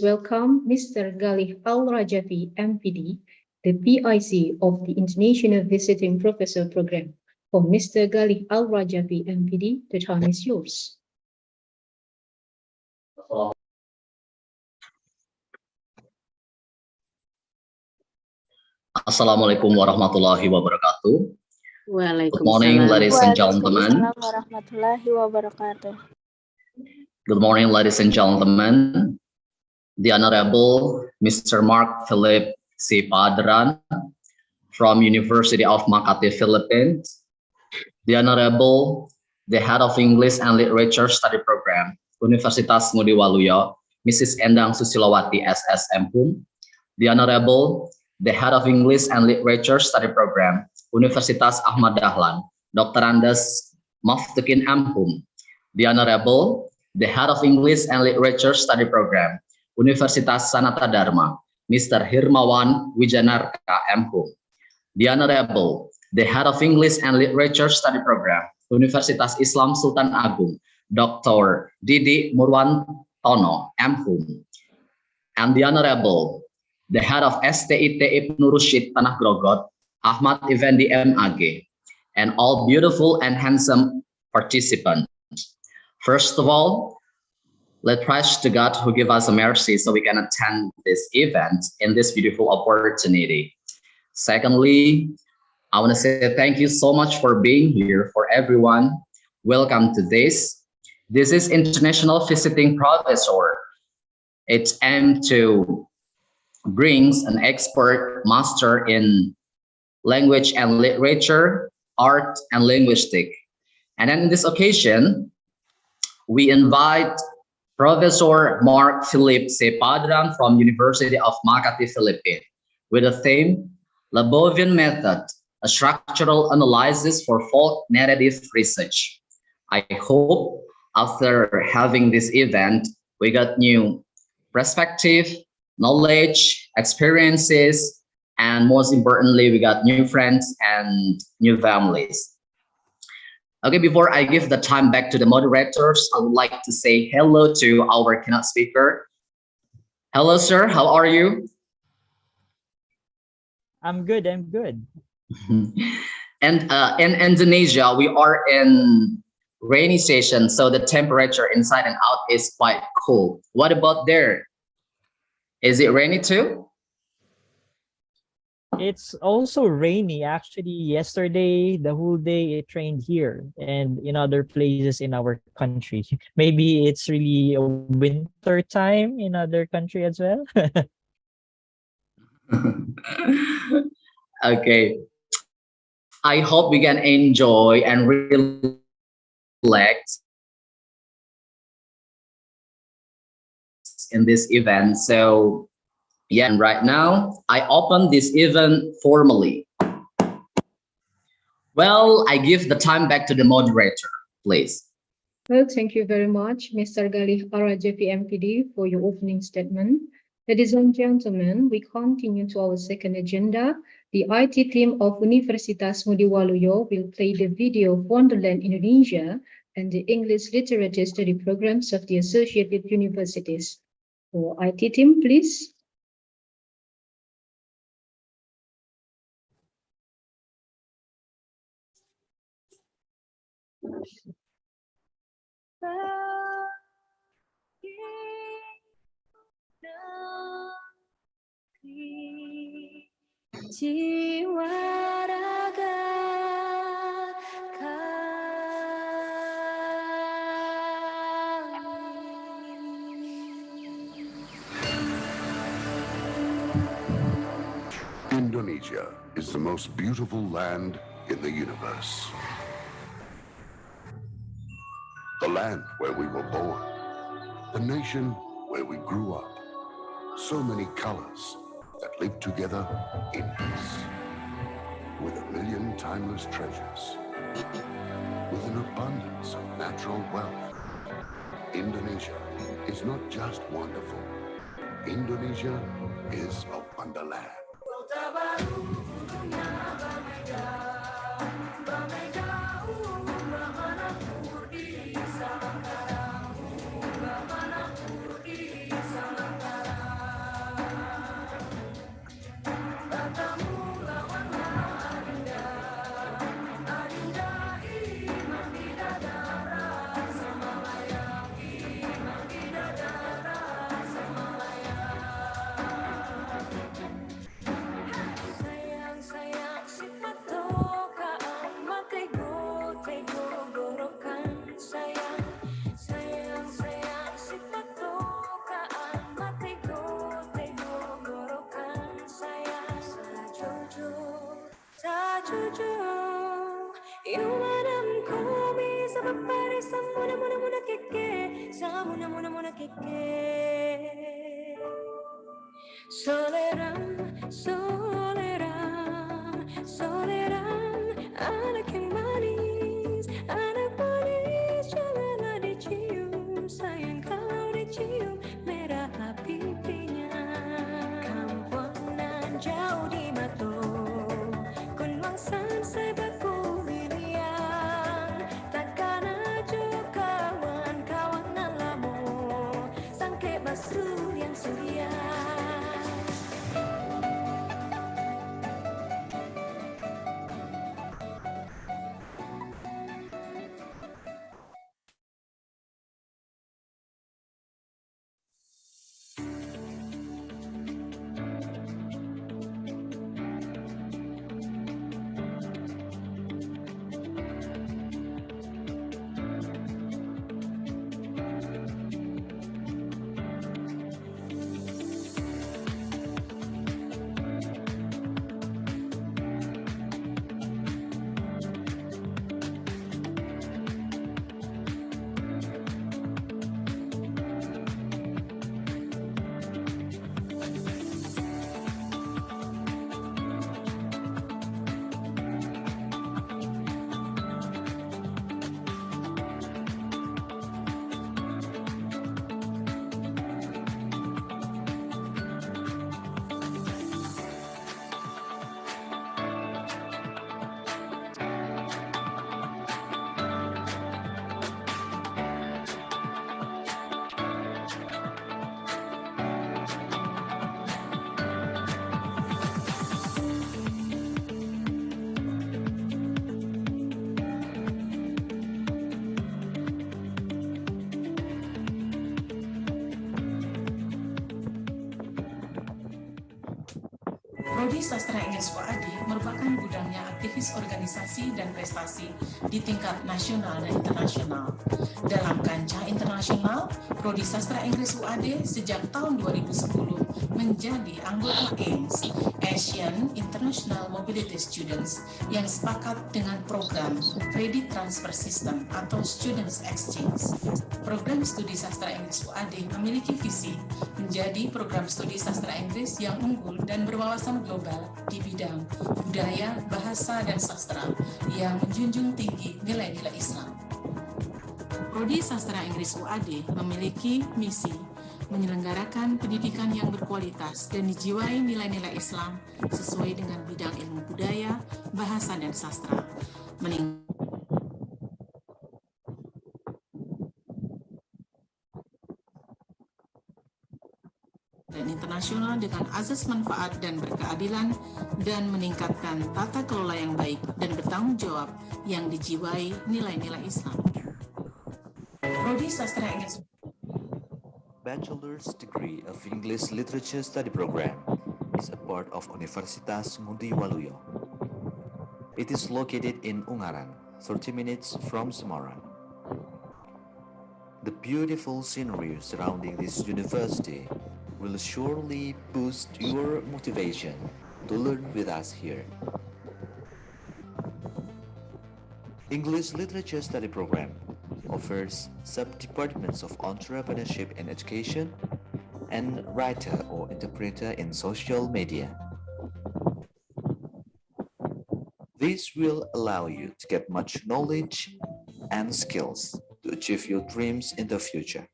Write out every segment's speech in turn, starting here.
welcome Mr. Galih Al-Rajavi, MPD, the PIC of the International Visiting Professor Program. For Mr. Galih Al-Rajavi, MPD, the time is yours. Assalamualaikum warahmatullahi wabarakatuh. Good morning, ladies and gentlemen. Warahmatullahi wabarakatuh. Good morning, ladies and gentlemen. The Honorable Mr. Mark Philip C. Padran from University of Makati, Philippines. The Honorable, the Head of English and Literature Study Program, Universitas Ngudi Waluyo, Mrs. Endang Susilowati, SSM Hum. The Honorable, the Head of English and Literature Study Program, Universitas Ahmad Dahlan, Dr. Andes Maftukin M. Hum. The Honorable, the Head of English and Literature Study Program, Universitas Sanata Dharma, Mr. Hirmawan Wijanarka M. Hum. The Honorable, the Head of English and Literature Study Program, Universitas Islam Sultan Agung, Dr. Didi Murwantono M. Hum. And the Honorable, the Head of STIT Ibnu Rushid Tanah Grogot, Ahmad Effendi MAG, and all beautiful and handsome participants. First of all, let's praise to God who give us a mercy so we can attend this event in this beautiful opportunity. Secondly, I want to say thank you so much for being here. For everyone, welcome to this. This is International Visiting Professor. It's aimed to brings an expert master in language and literature, art and linguistic. And then in this occasion, we invite Professor Mark Philip C. Padran from University of Makati, Philippines, with the theme, Labovian Method, a structural analysis for folk narrative research. I hope after having this event, we got new perspective, knowledge, experiences, and most importantly, we got new friends and new families. Okay, before I give the time back to the moderators, I would like to say hello to our keynote speaker. Hello, sir. How are you? I'm good. I'm good. And in Indonesia, we are in rainy season, so the temperature inside and out is quite cool. What about there? Is it rainy too? It's also rainy. Actually, yesterday, the whole day it rained here and in other places in our country. Maybe it's really a winter time in other country as well. Okay. I hope we can enjoy and relax in this event. So yeah, and right now I open this event formally. Well, I give the time back to the moderator, please. Well, thank you very much, Mr. Galih Al-Rajavi, MPD, for your opening statement. Ladies and gentlemen, we continue to our second agenda. The IT team of Universitas Ngudi Waluyo will play the video of Wonderland Indonesia and the English Literature Study programs of the associated universities. So, IT team, please. Jiwa raga Indonesia is the most beautiful land in the universe. The land where we were born. The nation where we grew up. So many colors that live together in peace. With a million timeless treasures. With an abundance of natural wealth. Indonesia is not just wonderful. Indonesia is a wonderland. jujur Yumanam komi sabapari samuna muna muna keke Samuna muna muna keke Soleram, soleram, soleram Anak yang manis, janganlah dicium Sayang kalau dicium, merah pipinya Kampuanan jauh di mata Kunwangsan sebaku milian Takkan aja kawan-kawanan lamo Sangke basru yang surya Prodi Sastra Inggris UAD merupakan gudangnya aktivis organisasi dan prestasi di tingkat nasional dan internasional. Dalam kancah internasional, Prodi Sastra Inggris UAD sejak tahun 2010 menjadi anggota AIMS, Asian International Mobility Students, yang sepakat dengan program Credit Transfer System atau Students Exchange. Program studi sastra Inggris UAD memiliki visi menjadi program studi sastra Inggris yang unggul dan berwawasan global di bidang budaya, bahasa, dan sastra yang menjunjung tinggi nilai-nilai Islam. Prodi Sastra Inggris UAD memiliki misi menyelenggarakan pendidikan yang berkualitas dan dijiwai nilai-nilai Islam sesuai dengan bidang ilmu budaya, bahasa, dan sastra. Dan internasional dengan azas manfaat dan berkeadilan dan meningkatkan tata kelola yang baik dan bertanggung jawab yang dijiwai nilai-nilai Islam. Prodi Sastra Inggris Bachelor's degree of English Literature Study Program is a part of Universitas Ngudi Waluyo. It is located in Ungaran, 30 minutes from Semarang. The beautiful scenery surrounding this university will surely boost your motivation to learn with us here. English Literature Study Program offers sub-departments of entrepreneurship and education and writer or interpreter in social media. This will allow you to get much knowledge and skills to achieve your dreams in the future.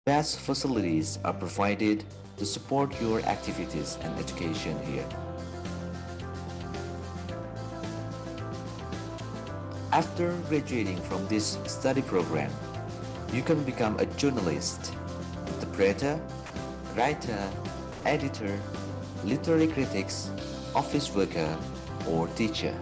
Best facilities are provided to support your activities and education here. After graduating from this study program, you can become a journalist, interpreter, writer, editor, literary critics, office worker, or teacher.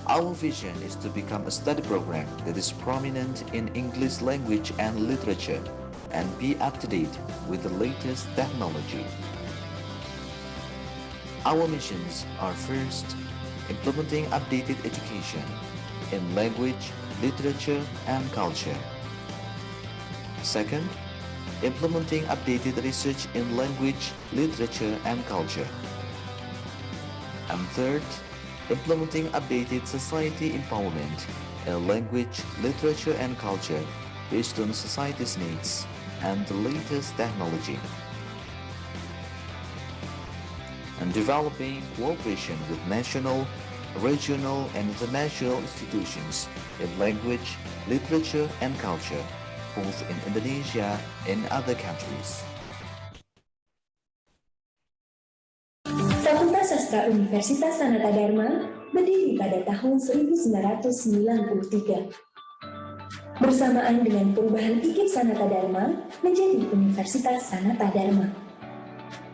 Our vision is to become a study program that is prominent in English language and literature and be up to date with the latest technology. Our missions are first, implementing updated education in language, literature, and culture. Second, implementing updated research in language, literature, and culture. And third, implementing updated society empowerment in language, literature, and culture based on society's needs and the latest technology. And developing cooperation with national, regional, and international institutions in language, literature, and culture, both in Indonesia and other countries. Fakultas Sastra Universitas Sanata Dharma berdiri pada tahun 1993. Bersamaan dengan perubahan iklim Sanata Dharma menjadi Universitas Sanata Dharma.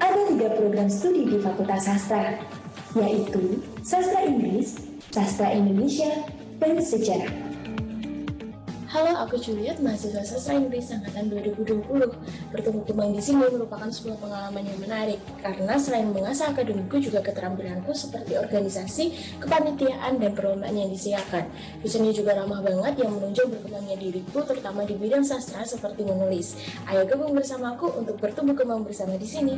Ada 3 program studi di Fakultas Sastra, yaitu Sastra Inggris, Sastra Indonesia, dan Sejarah. Halo, aku Juliet, mahasiswa Sastra Inggris angkatan 2020. Bertemu kembali di sini merupakan sebuah pengalaman yang menarik, karena selain mengasah akademikku juga keterampilanku seperti organisasi, kepanitiaan, dan perlombaan yang disediakan. Dosennya juga ramah banget yang menunjang berkembangnya diriku, terutama di bidang sastra seperti menulis. Ayo gabung bersamaku untuk bertumbuh kembang bersama di sini.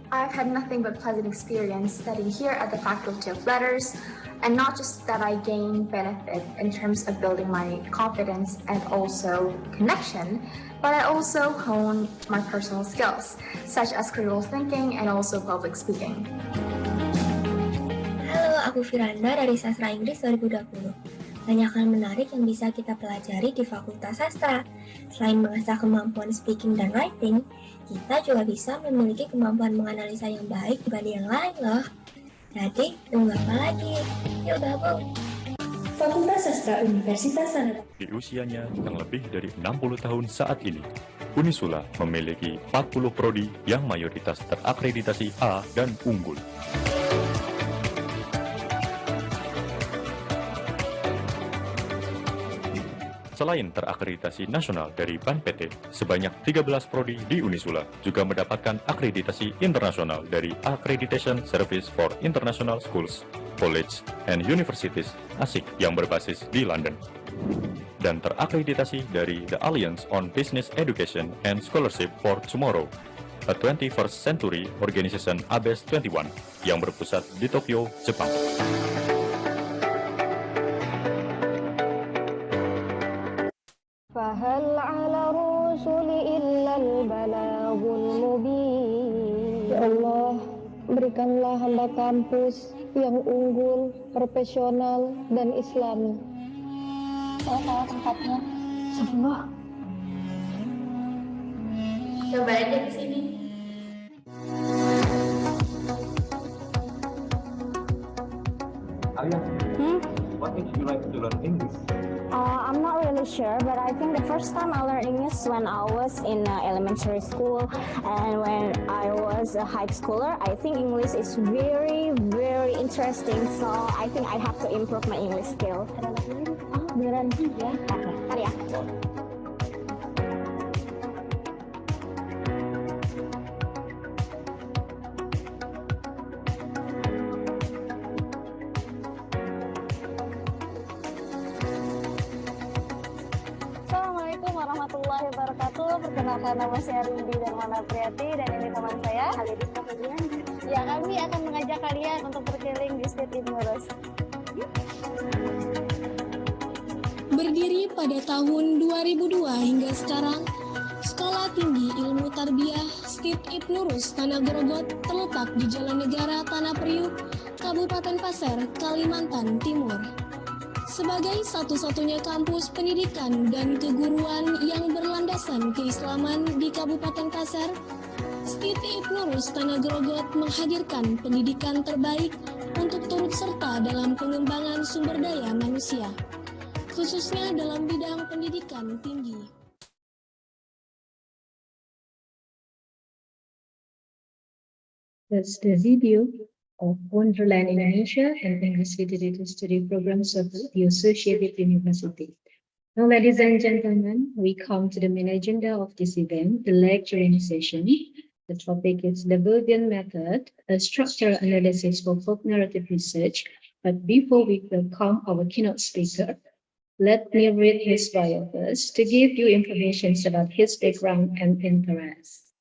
I've had nothing but pleasant experience studying here at the Faculty of Letters, and not just that I gained benefit in terms of building my confidence and also connection, but I also honed my personal skills, such as critical thinking and also public speaking. Halo, aku Firanda dari Sastra Inggris 2020. Banyak hal menarik yang bisa kita pelajari di Fakultas Sastra. Selain mengasah kemampuan speaking dan writing, kita juga bisa memiliki kemampuan menganalisa yang baik dibanding yang lain loh. Jadi, tunggu apa lagi? Yuk gabung! Fakultas Sastra Universitas Sanata. Di usianya yang lebih dari 60 tahun saat ini, Unisula memiliki 40 prodi yang mayoritas terakreditasi A dan unggul. Selain terakreditasi nasional dari BAN PT, sebanyak 13 prodi di Unisula juga mendapatkan akreditasi internasional dari Accreditation Service for International Schools, College, and Universities (ASIC) yang berbasis di London. Dan terakreditasi dari The Alliance on Business Education and Scholarship for Tomorrow, a 21st Century Organization ABES 21, yang berpusat di Tokyo, Jepang. فهل على الرسل إلا البلاغ المبين. Ya Allah, berikanlah hamba kampus yang unggul, profesional, dan islami. Saya tahu tempatnya. Sebelah. Coba aja di sini. Alia, what makes you like to learn English? I'm not really sure, but I think the first time I learned English when I was in elementary school and when I was a high schooler. I think English is very, very interesting, so I think I have to improve my English skill. Beneran ya? Oke, ya. Warahmatullahi wabarakatuh. Perkenalkan, nama saya Rindi dan Mana Priyati, dan ini teman saya Halidis Kafidian. Ya, kami akan mengajak kalian untuk berkeliling di Stit Ibnurus. Berdiri pada tahun 2002 hingga sekarang, Sekolah Tinggi Ilmu Tarbiyah Stit Ibnurus Tanah Grogot terletak di Jalan Negara Tanah Priuk, Kabupaten Pasir, Kalimantan Timur. Sebagai satu-satunya kampus pendidikan dan keguruan yang berlandasan keislaman di Kabupaten Pasir, Stit Ibnurus Tanah Grogot menghadirkan pendidikan terbaik untuk turut serta dalam pengembangan sumber daya manusia, khususnya dalam bidang pendidikan tinggi. That's the video of Wonderland Indonesia and English Literature Study Programs of the Associated University. Now, ladies and gentlemen, we come to the main agenda of this event, the lecturing session. The topic is Labovian Method, a structural analysis for folk narrative research. But before we welcome our keynote speaker, Let me read his bio first to give you information about his background and interests.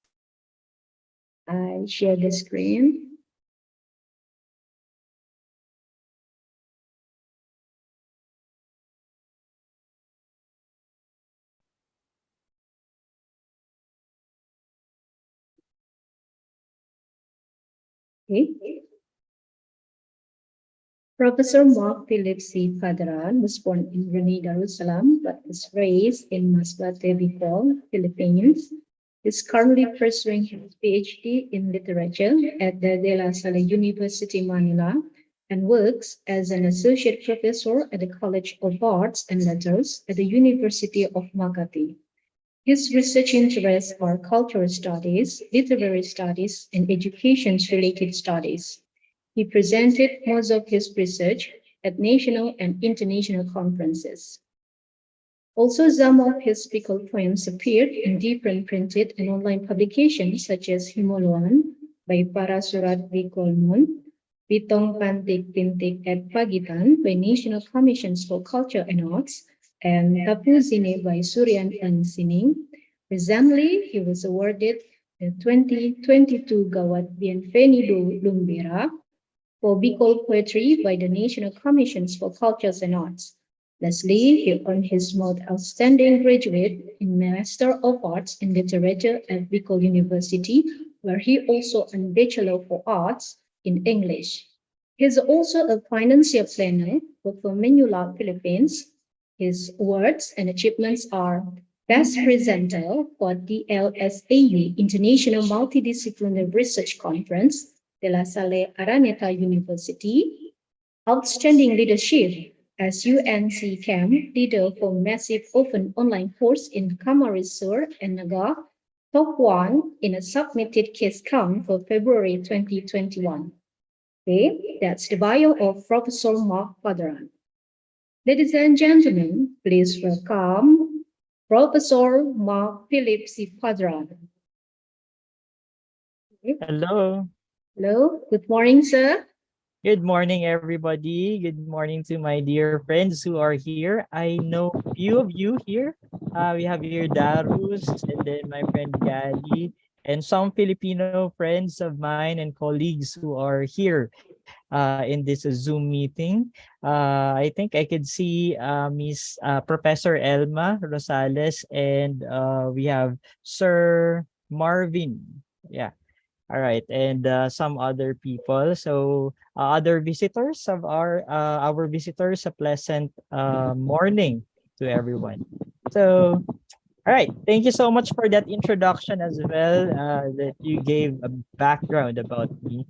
I share the screen. Okay. Professor Mark Philip C. Padran was born in Brunei Darussalam but was raised in Masbate, Bicol, Philippines. He is currently pursuing his PhD in literature at the De La Salle University, Manila, and works as an associate professor at the College of Arts and Letters at the University of Makati. His research interests are cultural studies, literary studies, and education-related studies. He presented most of his research at national and international conferences. Also, some of his pickle poems appeared in different printed and online publications such as Himoluan by Parasurat Vikolmon, Pitong Pantik Pintik at Pagitan by National Commissions for Culture and Arts, and Tapu Zine by Suryan and Sining. Recently, he was awarded the 2022 Gawat Bienvenido Lumbera for Bicol Poetry by the National Commissions for Cultures and Arts. Lastly, he earned his most outstanding graduate in Master of Arts in Literature at Bicol University, where he also earned Bachelor of Arts in English. He is also a financial planner for Manila, Philippines. His awards and achievements are Best Presenter for DLSAU International Multidisciplinary Research Conference, De La Salle Araneta University, Outstanding Leadership as UNC Camp Leader for Massive Open Online Course in Kamarisur and Naga, Top 1 in a submitted case count for February 2021. Okay, that's the bio of Professor Mark Padran. Ladies and gentlemen, please welcome Professor Mark Philip C. Padran. Hello. Hello, good morning, sir. Good morning, everybody. Good morning to my dear friends who are here. I know a few of you here. We have here Darus and then my friend Gadi and some Filipino friends of mine and colleagues who are here in this Zoom meeting. I think I could see Miss Professor Elma Rosales and we have Sir Marvin. Yeah. All right, and some other people. So other visitors of our visitors, a pleasant morning to everyone. So, all right, thank you so much for that introduction as well. That you gave a background about me.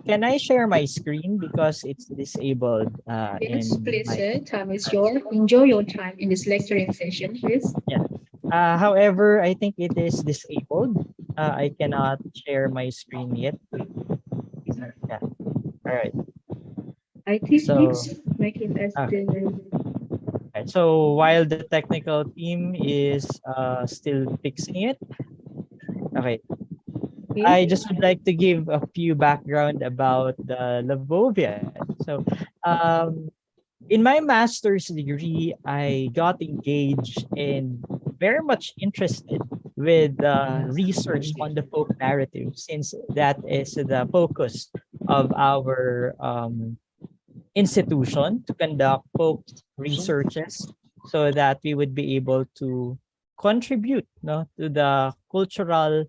Can I share my screen because it's disabled? Yes, in please, my... sir. Time is yours. Enjoy your time in this lecturing session, please. Yeah. However, I think it is disabled. I cannot share my screen yet. Yeah. All right. I think So, make it as the... right. So while the technical team is still fixing it, okay. I just would like to give a few background about the Labovian. So, in my master's degree, I got engaged and very much interested with research on the folk narrative, since that is the focus of our institution to conduct folk researches so that we would be able to contribute to the cultural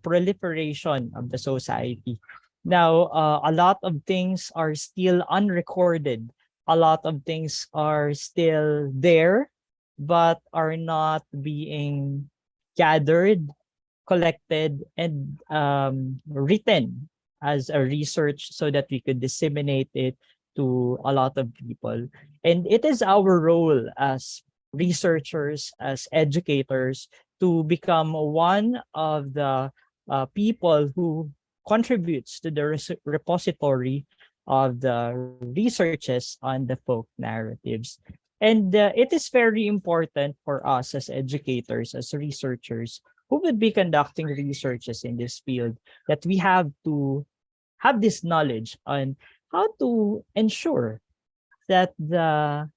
proliferation of the society. Now, a lot of things are still unrecorded. A lot of things are still there, but are not being gathered, collected, and written as a research so that we could disseminate it to a lot of people. And it is our role as researchers, as educators, to become one of the people who contributes to the repository of the researches on the folk narratives. And it is very important for us as educators, as researchers, who would be conducting researches in this field, that we have to have this knowledge on how to ensure that the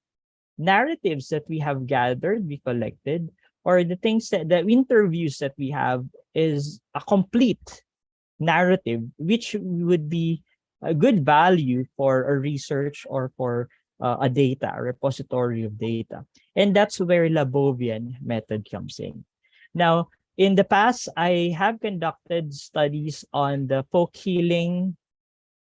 narratives that we have gathered, we collected, or the things that the interviews that we have is a complete narrative, which would be a good value for a research or for a data, a repository of data. And that's where Labovian method comes in. Now, in the past, I have conducted studies on the folk healing,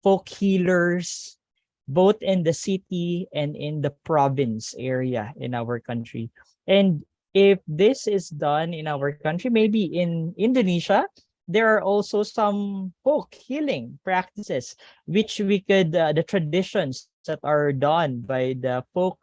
folk healers, both in the city and in the province area in our country. And if this is done in our country, maybe in Indonesia, there are also some folk healing practices, which we could, the traditions that are done by the folk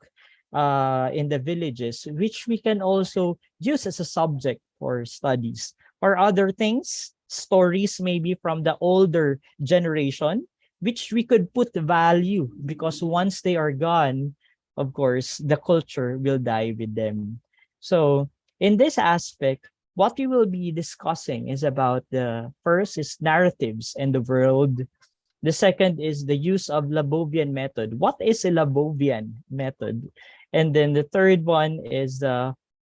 in the villages, which we can also use as a subject for studies. Or other things, stories maybe from the older generation, which we could put value, because once they are gone, of course, the culture will die with them. So in this aspect, what we will be discussing is about the first is narratives and the world. The second is the use of Labovian method. What is a Labovian method? And then the third one is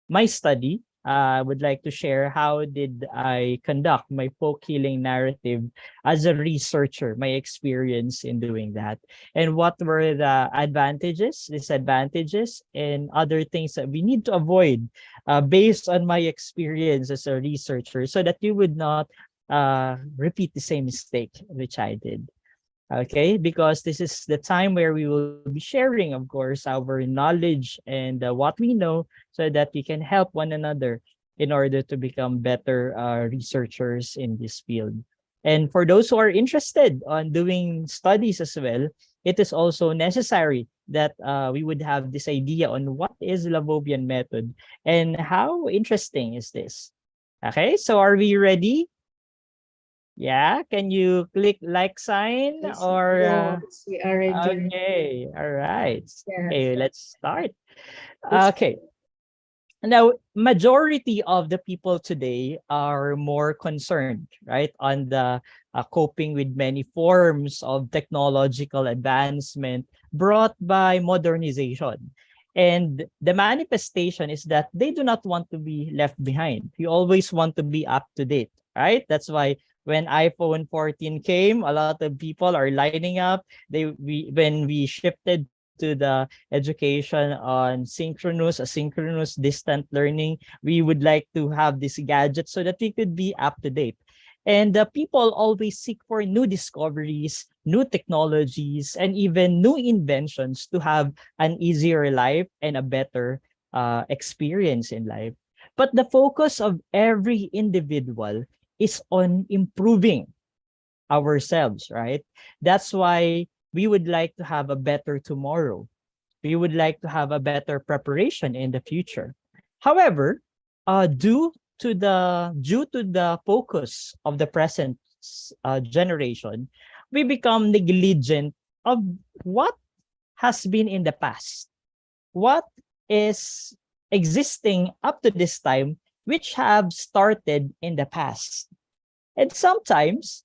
my study. I would like to share how did I conduct my folk healing narrative as a researcher, my experience in doing that, and what were the advantages, disadvantages, and other things that we need to avoid based on my experience as a researcher, so that you would not repeat the same mistake which I did. Okay, because this is the time where we will be sharing, of course, our knowledge and what we know, so that we can help one another in order to become better researchers in this field. And for those who are interested on doing studies as well, it is also necessary that we would have this idea on what is Labovian method and how interesting is this. Okay, so are we ready? Yeah, can you click like sign Yes, or yes, we are ready. okay, all right. Yes. Okay, let's start. Yes. Okay. Now, majority of the people today are more concerned, right, on the coping with many forms of technological advancement brought by modernization. And the manifestation is that they do not want to be left behind. You always want to be up to date, right? That's why when iPhone 14 came, a lot of people are lining up. When we shifted to the education on synchronous, asynchronous, distant learning, we would like to have this gadget so that we could be up to date. And people always seek for new discoveries, new technologies, and even new inventions to have an easier life and a better experience in life. But the focus of every individual is on improving ourselves, right? That's why we would like to have a better tomorrow. We would like to have a better preparation in the future. However, due to the focus of the present generation, we become negligent of what has been in the past, what is existing up to this time, which have started in the past. And sometimes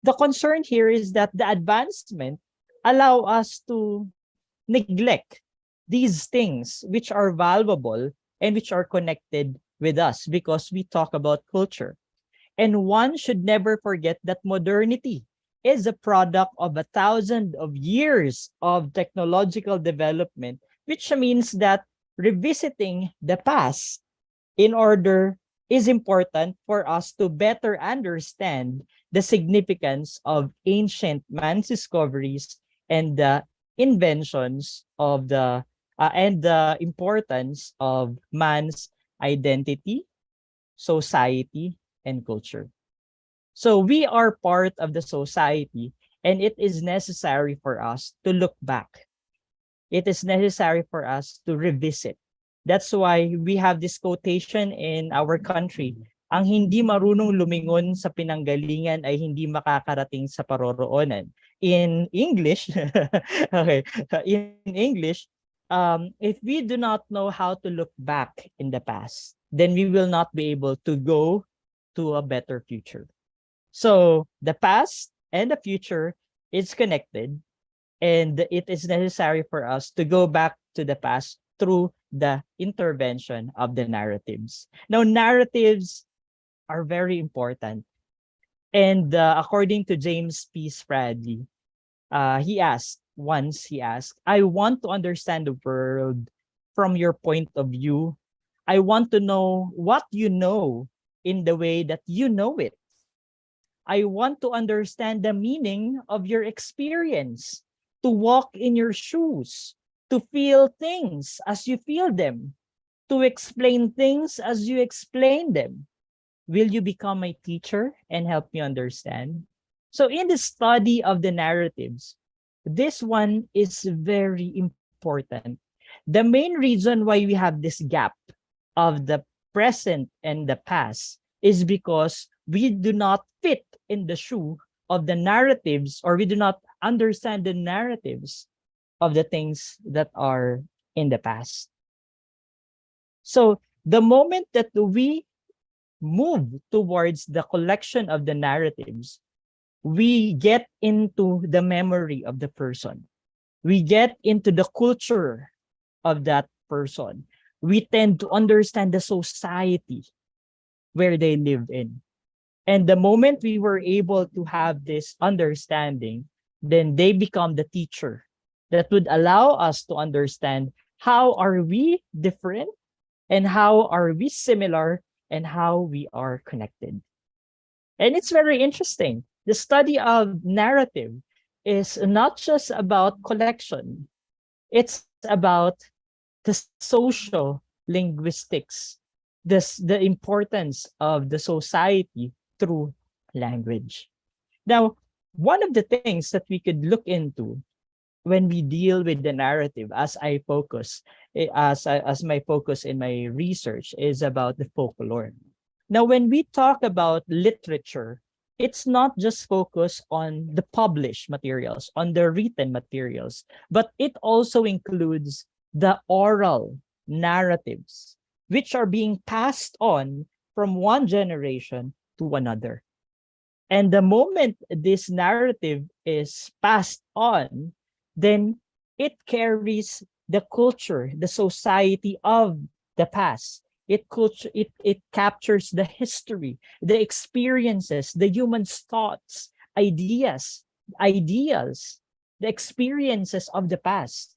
the concern here is that the advancement allow us to neglect these things which are valuable and which are connected with us, because we talk about culture. And one should never forget that modernity is a product of 1,000 of years of technological development, which means that revisiting the past in order is important for us to better understand the significance of ancient man's discoveries and the inventions of the and the importance of man's identity, society, and culture. So we are part of the society, and it is necessary for us to look back. It is necessary for us to revisit. That's why we have this quotation in our country: ang hindi marunong lumingon sa pinanggalingan ay hindi makakarating sa paroroonan. In English, okay, in English, if we do not know how to look back in the past, then we will not be able to go to a better future. So the past and the future is connected. And it is necessary for us to go back to the past through the intervention of the narratives. Now, narratives are very important. And according to James P. Spradley, he asked, I want to understand the world from your point of view. I want to know what you know in the way that you know it. I want to understand the meaning of your experience, to walk in your shoes, to feel things as you feel them, to explain things as you explain them. Will you become my teacher and help me understand? So in the study of the narratives, this one is very important. The main reason why we have this gap of the present and the past is because we do not fit in the shoe of the narratives, or we do not understand the narratives of the things that are in the past. So the moment that we move towards the collection of the narratives, we get into the memory of the person. We get into the culture of that person. We tend to understand the society where they live in. And the moment we were able to have this understanding, then they become the teacher that would allow us to understand how are we different and how are we similar and how we are connected. And it's very interesting. The study of narrative is not just about collection. It's about the social linguistics, the importance of the society through language. Now, one of the things that we could look into when we deal with the narrative, as my focus in my research is about the folklore. Now, when we talk about literature, it's not just focused on the published materials, on the written materials, but it also includes the oral narratives, which are being passed on from one generation to another. And the moment this narrative is passed on, then it carries the culture, the society of the past. It captures the history, the experiences, the human's thoughts, ideas, ideals, the experiences of the past,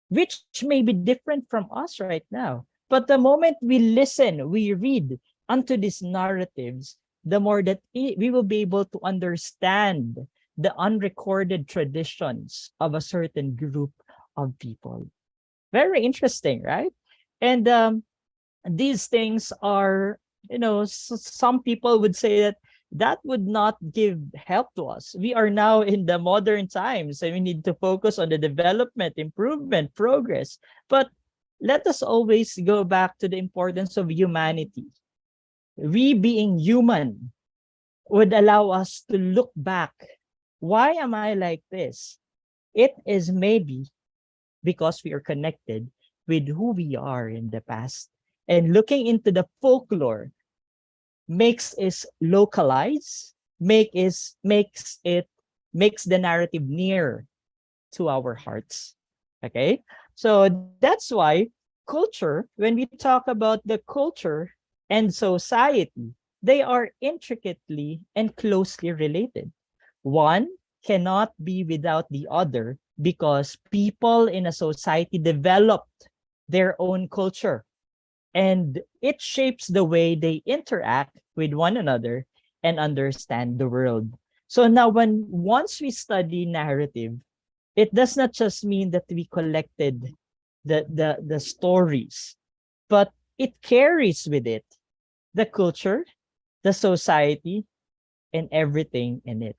which may be different from us right now. But the moment we listen, we read unto these narratives, the more that we will be able to understand the unrecorded traditions of a certain group of people. Very interesting, right? And these things are, some people would say that would not give help to us. We are now in the modern times and we need to focus on the development, improvement, progress. But let us always go back to the importance of humanity. We being human would allow us to look back. Why am I like this? It is maybe because we are connected with who we are in the past. And looking into the folklore makes us localize, makes the narrative near to our hearts. Okay? So that's why culture, when we talk about the culture and society, they are intricately and closely related. One cannot be without the other because people in a society developed their own culture, and it shapes the way they interact with one another and understand the world. So now once we study narrative, it does not just mean that we collected the stories, but it carries with it the culture, the society, and everything in it.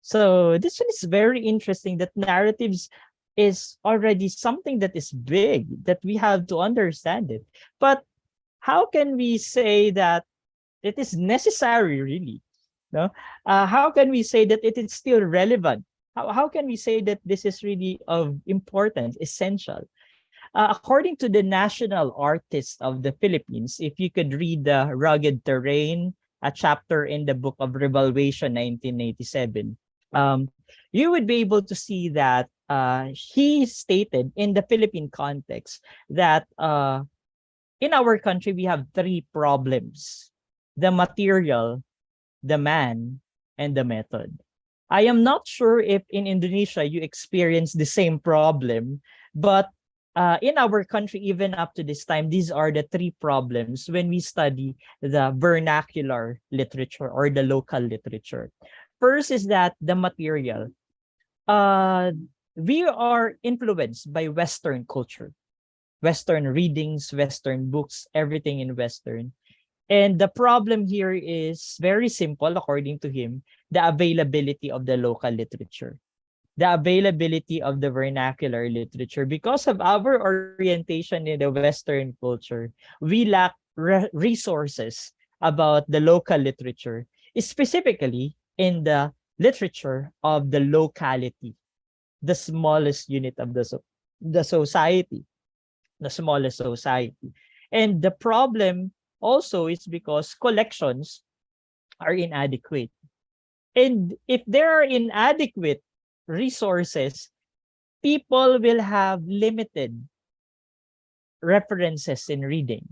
So this one is very interesting, that narratives is already something that is big, that we have to understand it. But how can we say that it is necessary, really? No? How can we say that it is still relevant? How can we say that this is really of importance, essential? According to the national artist of the Philippines, if you could read the Rugged Terrain, a chapter in the book of Revaluation 1987, you would be able to see that he stated in the Philippine context that in our country we have three problems: the material, the man, and the method. I am not sure if in Indonesia you experience the same problem, but in our country, even up to this time, these are the three problems when we study the vernacular literature or the local literature. First is that the material. We are influenced by Western culture, Western readings, Western books, everything in Western. And the problem here is very simple, according to him: the availability of the local literature, the availability of the vernacular literature. Because of our orientation in the Western culture, we lack resources about the local literature, specifically in the literature of the locality, the smallest unit of the society, the smallest society. And the problem also is because collections are inadequate. And if there are inadequate resources, people will have limited references in reading.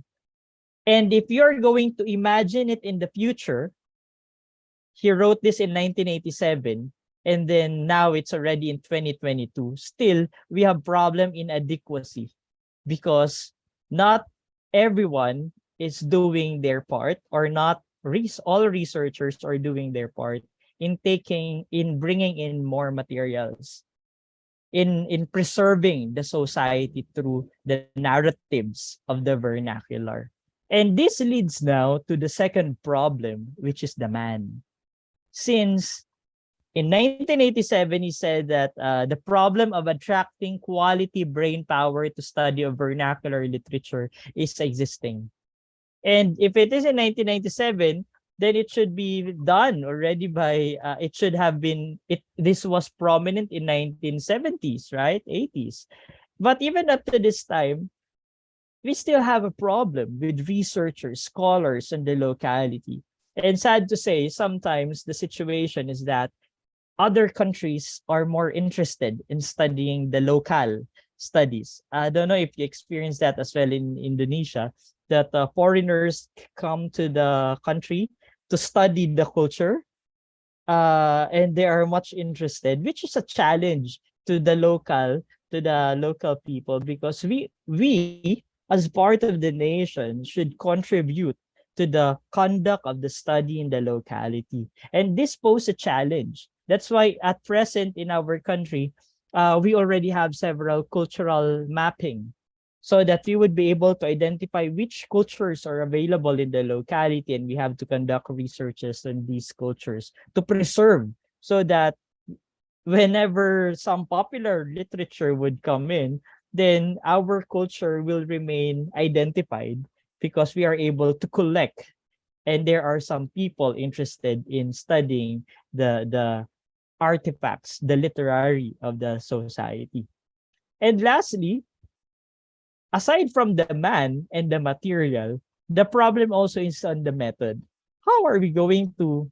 And if you're going to imagine it in the future, he wrote this in 1987, and then now it's already in 2022. Still, we have problem in adequacy because not everyone is doing their part, or not all researchers are doing their part in bringing in more materials, in preserving the society through the narratives of the vernacular. And this leads now to the second problem, which is the man. Since in 1987, he said that the problem of attracting quality brain power to study of vernacular literature is existing. And if it is in 1997, then it should be done already by, it should have been, this was prominent in 1970s, right? 80s. But even up to this time, we still have a problem with researchers, scholars in the locality. And sad to say, sometimes the situation is that other countries are more interested in studying the local studies. I don't know if you experience that as well in Indonesia, that foreigners come to the country to study the culture, and they are much interested, which is a challenge to the local people, because we as part of the nation should contribute to the conduct of the study in the locality. And this poses a challenge. That's why at present in our country, we already have several cultural mapping, so that we would be able to identify which cultures are available in the locality, and we have to conduct researches on these cultures to preserve, so that whenever some popular literature would come in, then our culture will remain identified because we are able to collect, and there are some people interested in studying the artifacts, the literary of the society. And lastly, aside from the man and the material, the problem also is on the method. How are we going to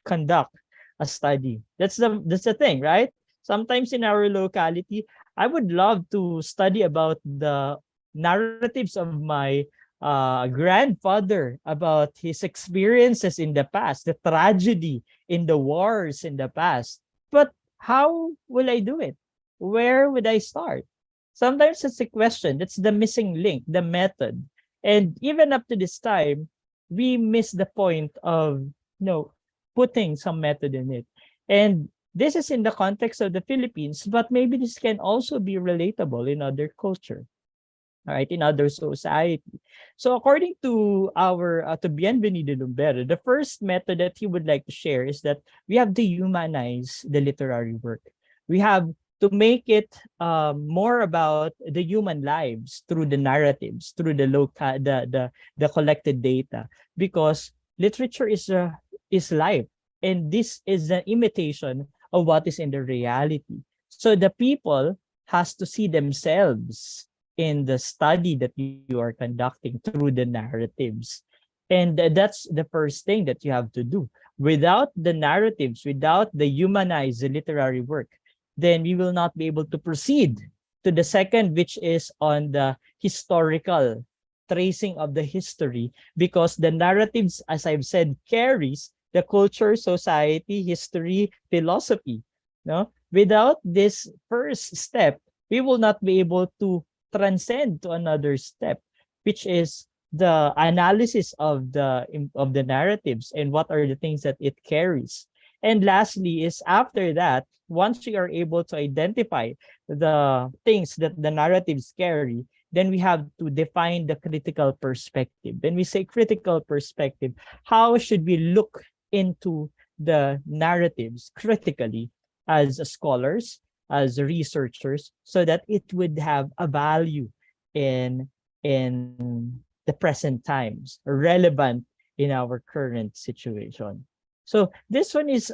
conduct a study? That's the thing, right? Sometimes in our locality, I would love to study about the narratives of my grandfather, about his experiences in the past, the tragedy in the wars in the past. But how will I do it? Where would I start? Sometimes it's a question. That's the missing link, the method. And even up to this time, we miss the point of, putting some method in it. And this is in the context of the Philippines, but maybe this can also be relatable in other culture, right? In other society. So according to our, to Bienvenido Lumbero, the first method that he would like to share is that we have to humanize the literary work. We have to make it more about the human lives through the narratives, through the the collected data, because literature is life, and this is an imitation of what is in the reality. So the people has to see themselves in the study that you are conducting through the narratives. And that's the first thing that you have to do. Without the narratives, without the humanized literary work, then we will not be able to proceed to the second, which is on the historical tracing of the history, because the narratives, as I've said, carries the culture, society, history, philosophy. No? Without this first step, we will not be able to transcend to another step, which is the analysis of the narratives and what are the things that it carries. And lastly is, after that, once we are able to identify the things that the narratives carry, then we have to define the critical perspective. When we say critical perspective, how should we look into the narratives critically as scholars, as researchers, so that it would have a value in the present times, relevant in our current situation. So this one is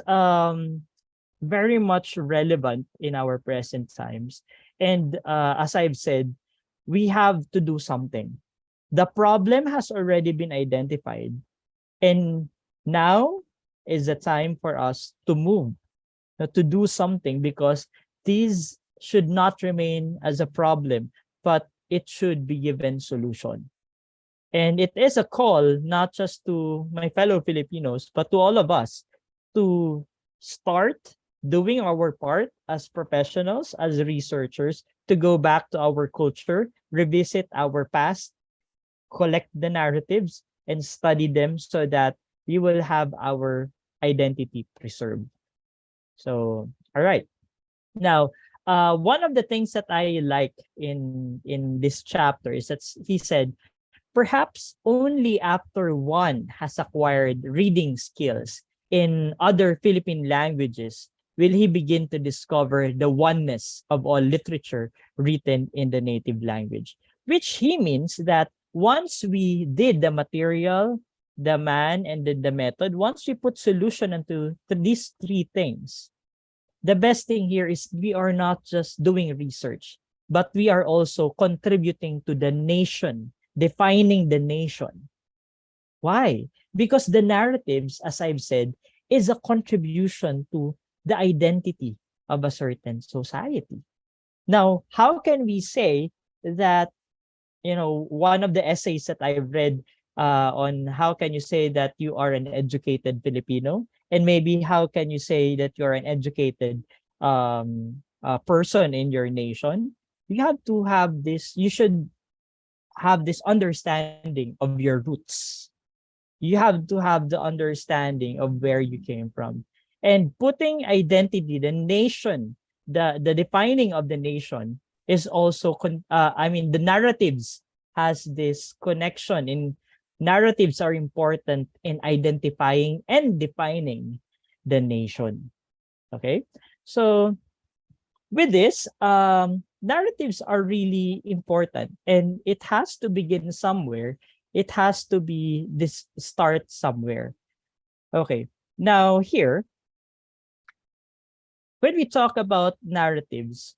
very much relevant in our present times. And as I've said, we have to do something. The problem has already been identified. And now is the time for us to move, to do something, because these should not remain as a problem, but it should be given solution. And it is a call not just to my fellow Filipinos, but to all of us to start doing our part as professionals, as researchers, to go back to our culture, revisit our past, collect the narratives, and study them so that we will have our identity preserved. So, all right. Now, one of the things that I like in this chapter is that he said, perhaps only after one has acquired reading skills in other Philippine languages will he begin to discover the oneness of all literature written in the native language. Which he means that once we did the material, the man, and then the method, once we put solution into these three things, the best thing here is we are not just doing research, but we are also contributing to the nation, defining the nation. Why? Because the narratives, as I've said, is a contribution to the identity of a certain society. Now, how can we say that, one of the essays that I've read on how can you say that you are an educated Filipino, and maybe how can you say that you're an educated person in your nation? You have to have this, you should have this understanding of your roots. You have to have the understanding of where you came from. And putting identity, the nation, the defining of the nation is also, the narratives has this connection. In narratives are important in identifying and defining the nation. Okay, so with this, narratives are really important, and it has to begin somewhere. It has to be this start somewhere. Okay, now here, when we talk about narratives,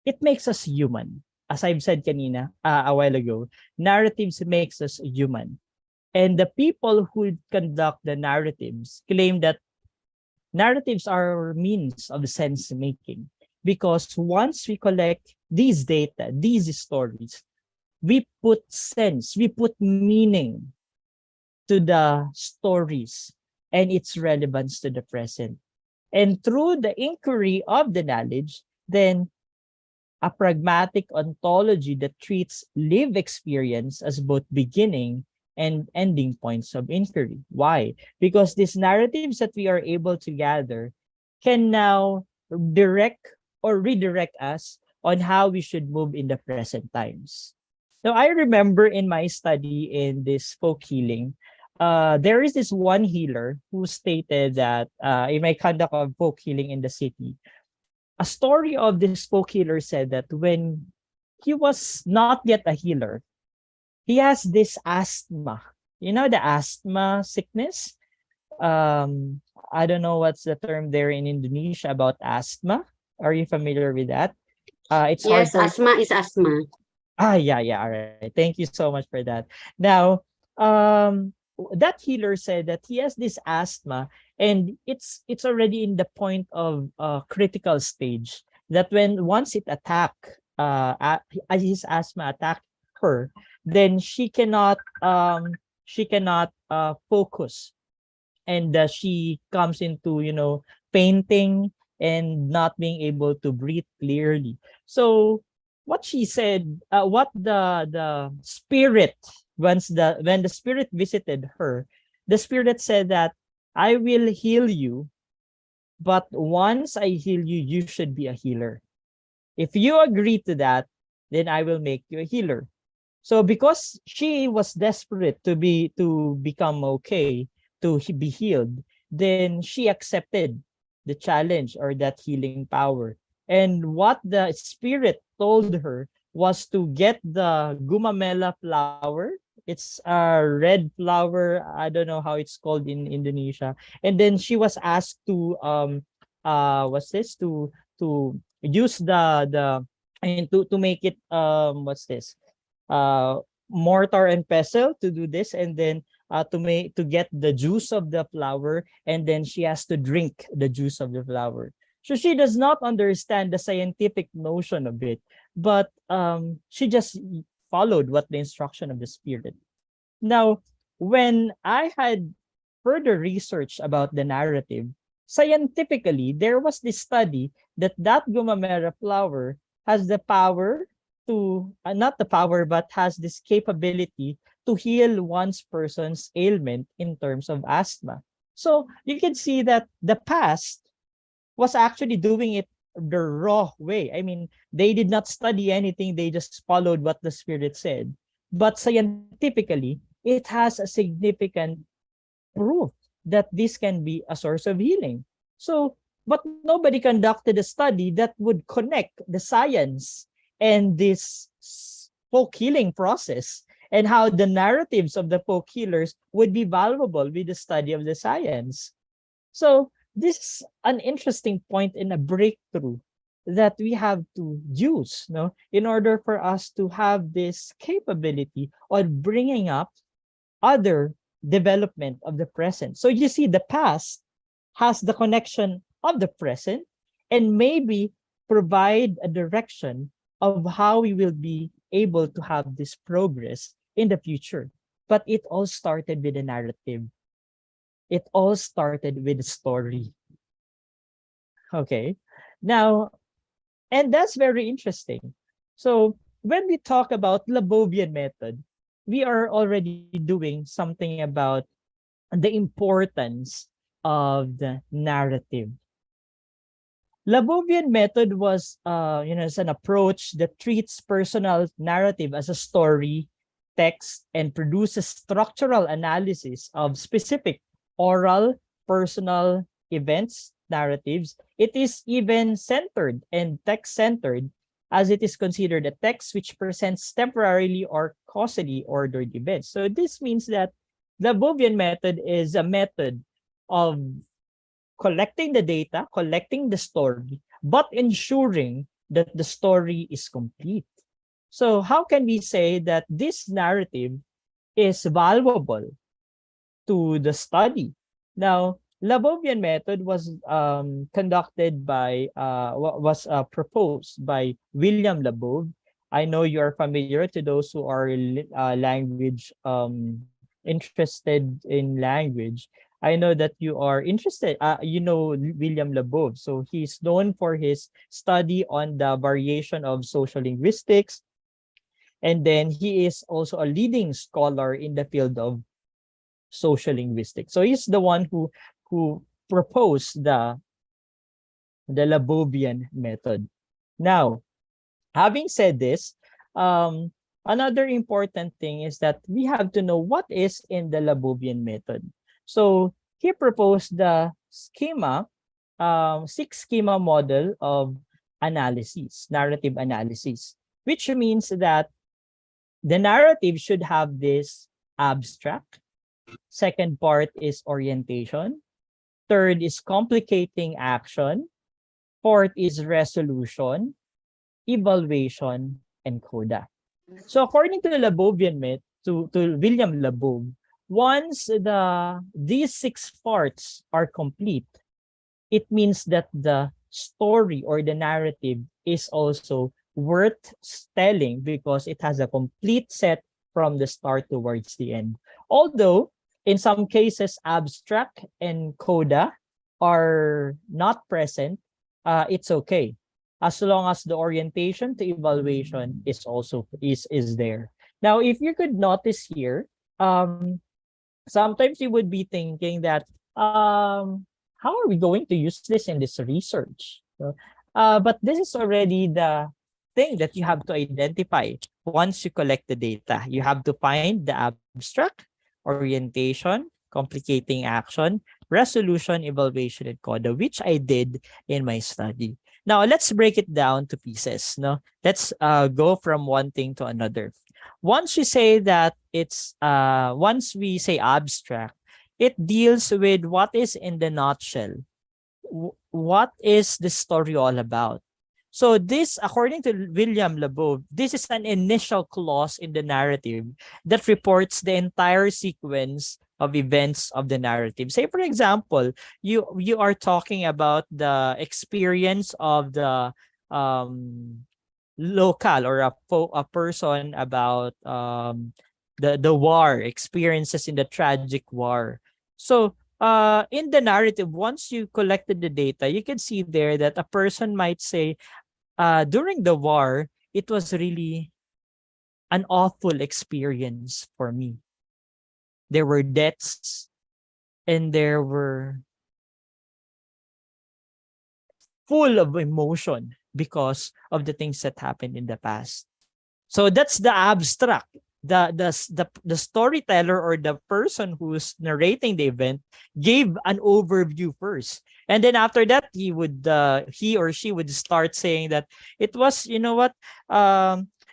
it makes us human. As I've said kanina, a while ago, narratives makes us human. And the people who conduct the narratives claim that narratives are means of sense making, because once we collect these data, these stories, we put sense, we put meaning to the stories and its relevance to the present. And through the inquiry of the knowledge, then a pragmatic ontology that treats lived experience as both beginning and ending points of inquiry. Why? Because these narratives that we are able to gather can now direct or redirect us on how we should move in the present times. Now, I remember in my study in this folk healing, there is this one healer who stated that in my conduct of folk healing in the city, a story of this folk healer said that when he was not yet a healer, he has this asthma. You know, the asthma sickness? I don't know what's the term there in Indonesia about asthma. Are you familiar with that? It's Yes, hard for asthma is asthma. Yeah. All right. Thank you so much for that. Now, that healer said that he has this asthma, and it's already in the point of critical stage. That when once it attack, his asthma attack her, then she cannot focus, and she comes into painting and not being able to breathe clearly. So what she said, what the spirit, when the spirit visited her, the spirit said that I will heal you, but once I heal you, you should be a healer. If you agree to that, then I will make you a healer. So because she was desperate to become okay, be healed, then she accepted the challenge or that healing power. And what the spirit told her was to get the gumamela flower. It's a red flower. I don't know how it's called in Indonesia. And then she was asked to what's this to use the and to make it what's this mortar and pestle to do this, and then to get the juice of the flower, and then she has to drink the juice of the flower. So she does not understand the scientific notion of it, but she just followed what the instruction of the spirit. Now, when I had further research about the narrative, scientifically, there was this study that gumamera flower has the power to, not the power, but has this capability to heal one's person's ailment in terms of asthma. So you can see that the past was actually doing it the raw way. I mean, they did not study anything, they just followed what the spirit said. But scientifically, it has a significant proof that this can be a source of healing. So, but nobody conducted a study that would connect the science and this folk healing process, and how the narratives of the folk healers would be valuable with the study of the science. So this is an interesting point in a breakthrough that we have to use, no, in order for us to have this capability of bringing up other development of the present. So you see, the past has the connection of the present, and maybe provide a direction of how we will be able to have this progress in the future. But it all started with a narrative. It all started with a story. Okay. Now, and that's very interesting. So when we talk about Labovian method, we are already doing something about the importance of the narrative. Labovian method was, is an approach that treats personal narrative as a story, text, and produces structural analysis of specific oral, personal events, narratives. It is even centered and text-centered, as it is considered a text which presents temporarily or causally ordered events. So this means that the Labovian method is a method of collecting the data, collecting the story, but ensuring that the story is complete. So how can we say that this narrative is valuable to the study? Now, Labovian method was conducted by, proposed by William Labov. I know you are familiar, to those who are language interested in language. I know that you are interested, William Labov. So he's known for his study on the variation of social linguistics. And then he is also a leading scholar in the field of social linguistics. So he's the one who proposed the Labovian method. Now, having said this, another important thing is that we have to know what is in the Labovian method. So he proposed the schema, 6-schema model of analysis, narrative analysis, which means that the narrative should have this abstract. Second part is orientation. Third is complicating action. Fourth is resolution, evaluation, and coda. So according to the Labovian myth, to William Labov, once these 6 parts are complete, it means that the story or the narrative is also worth telling because it has a complete set from the start towards the end. Although in some cases abstract and coda are not present, it's okay as long as the orientation to evaluation is also is there. Now, if you could notice here, sometimes you would be thinking that how are we going to use this in this research? But this is already the thing that you have to identify once you collect the data. You have to find the abstract, orientation, complicating action, resolution, evaluation, and coda, which I did in my study. Now, let's break it down to pieces. No, let's go from one thing to another. Once we say that once we say abstract, it deals with what is in the nutshell. What is the story all about? So this, according to William Labov, this is an initial clause in the narrative that reports the entire sequence of events of the narrative. Say, for example, you are talking about the experience of the local or a person about the war, experiences in the tragic war. So in the narrative, once you collected the data, you can see there that a person might say, during the war, it was really an awful experience for me. There were deaths and there were full of emotion because of the things that happened in the past. So that's the abstract. The storyteller or the person who's narrating the event gave an overview first, and then after that he or she would start saying that it was, you know what,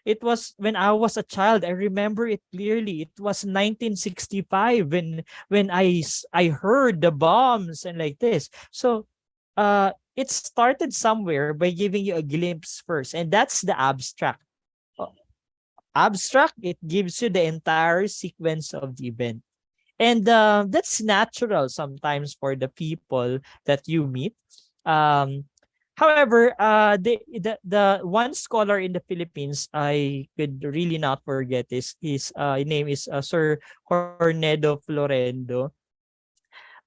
it was when I was a child. I remember it clearly. It was 1965 when I heard the bombs and like this. So it started somewhere by giving you a glimpse first, and that's the abstract. Abstract, it gives you the entire sequence of the event. And that's natural sometimes for the people that you meet. However, the one scholar in the Philippines I could really not forget is his name is Sir Cornedo Florendo.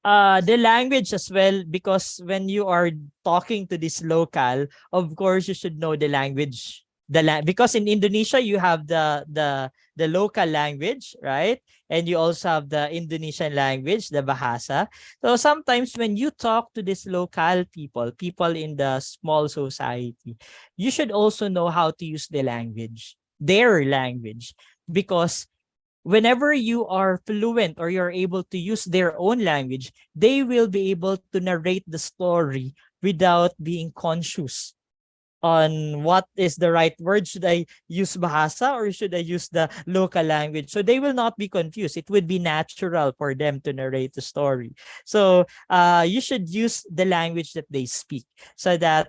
The language as well, because when you are talking to this local, of course you should know the language. Because in Indonesia you have the local language, right? And you also have the Indonesian language, the Bahasa. So sometimes when you talk to these local people in the small society, you should also know how to use the language, their language, because whenever you are fluent or you're able to use their own language, they will be able to narrate the story without being conscious on what is the right word. Should I use Bahasa or should I use the local language? So they will not be confused. It would be natural for them to narrate the story. So you should use the language that they speak so that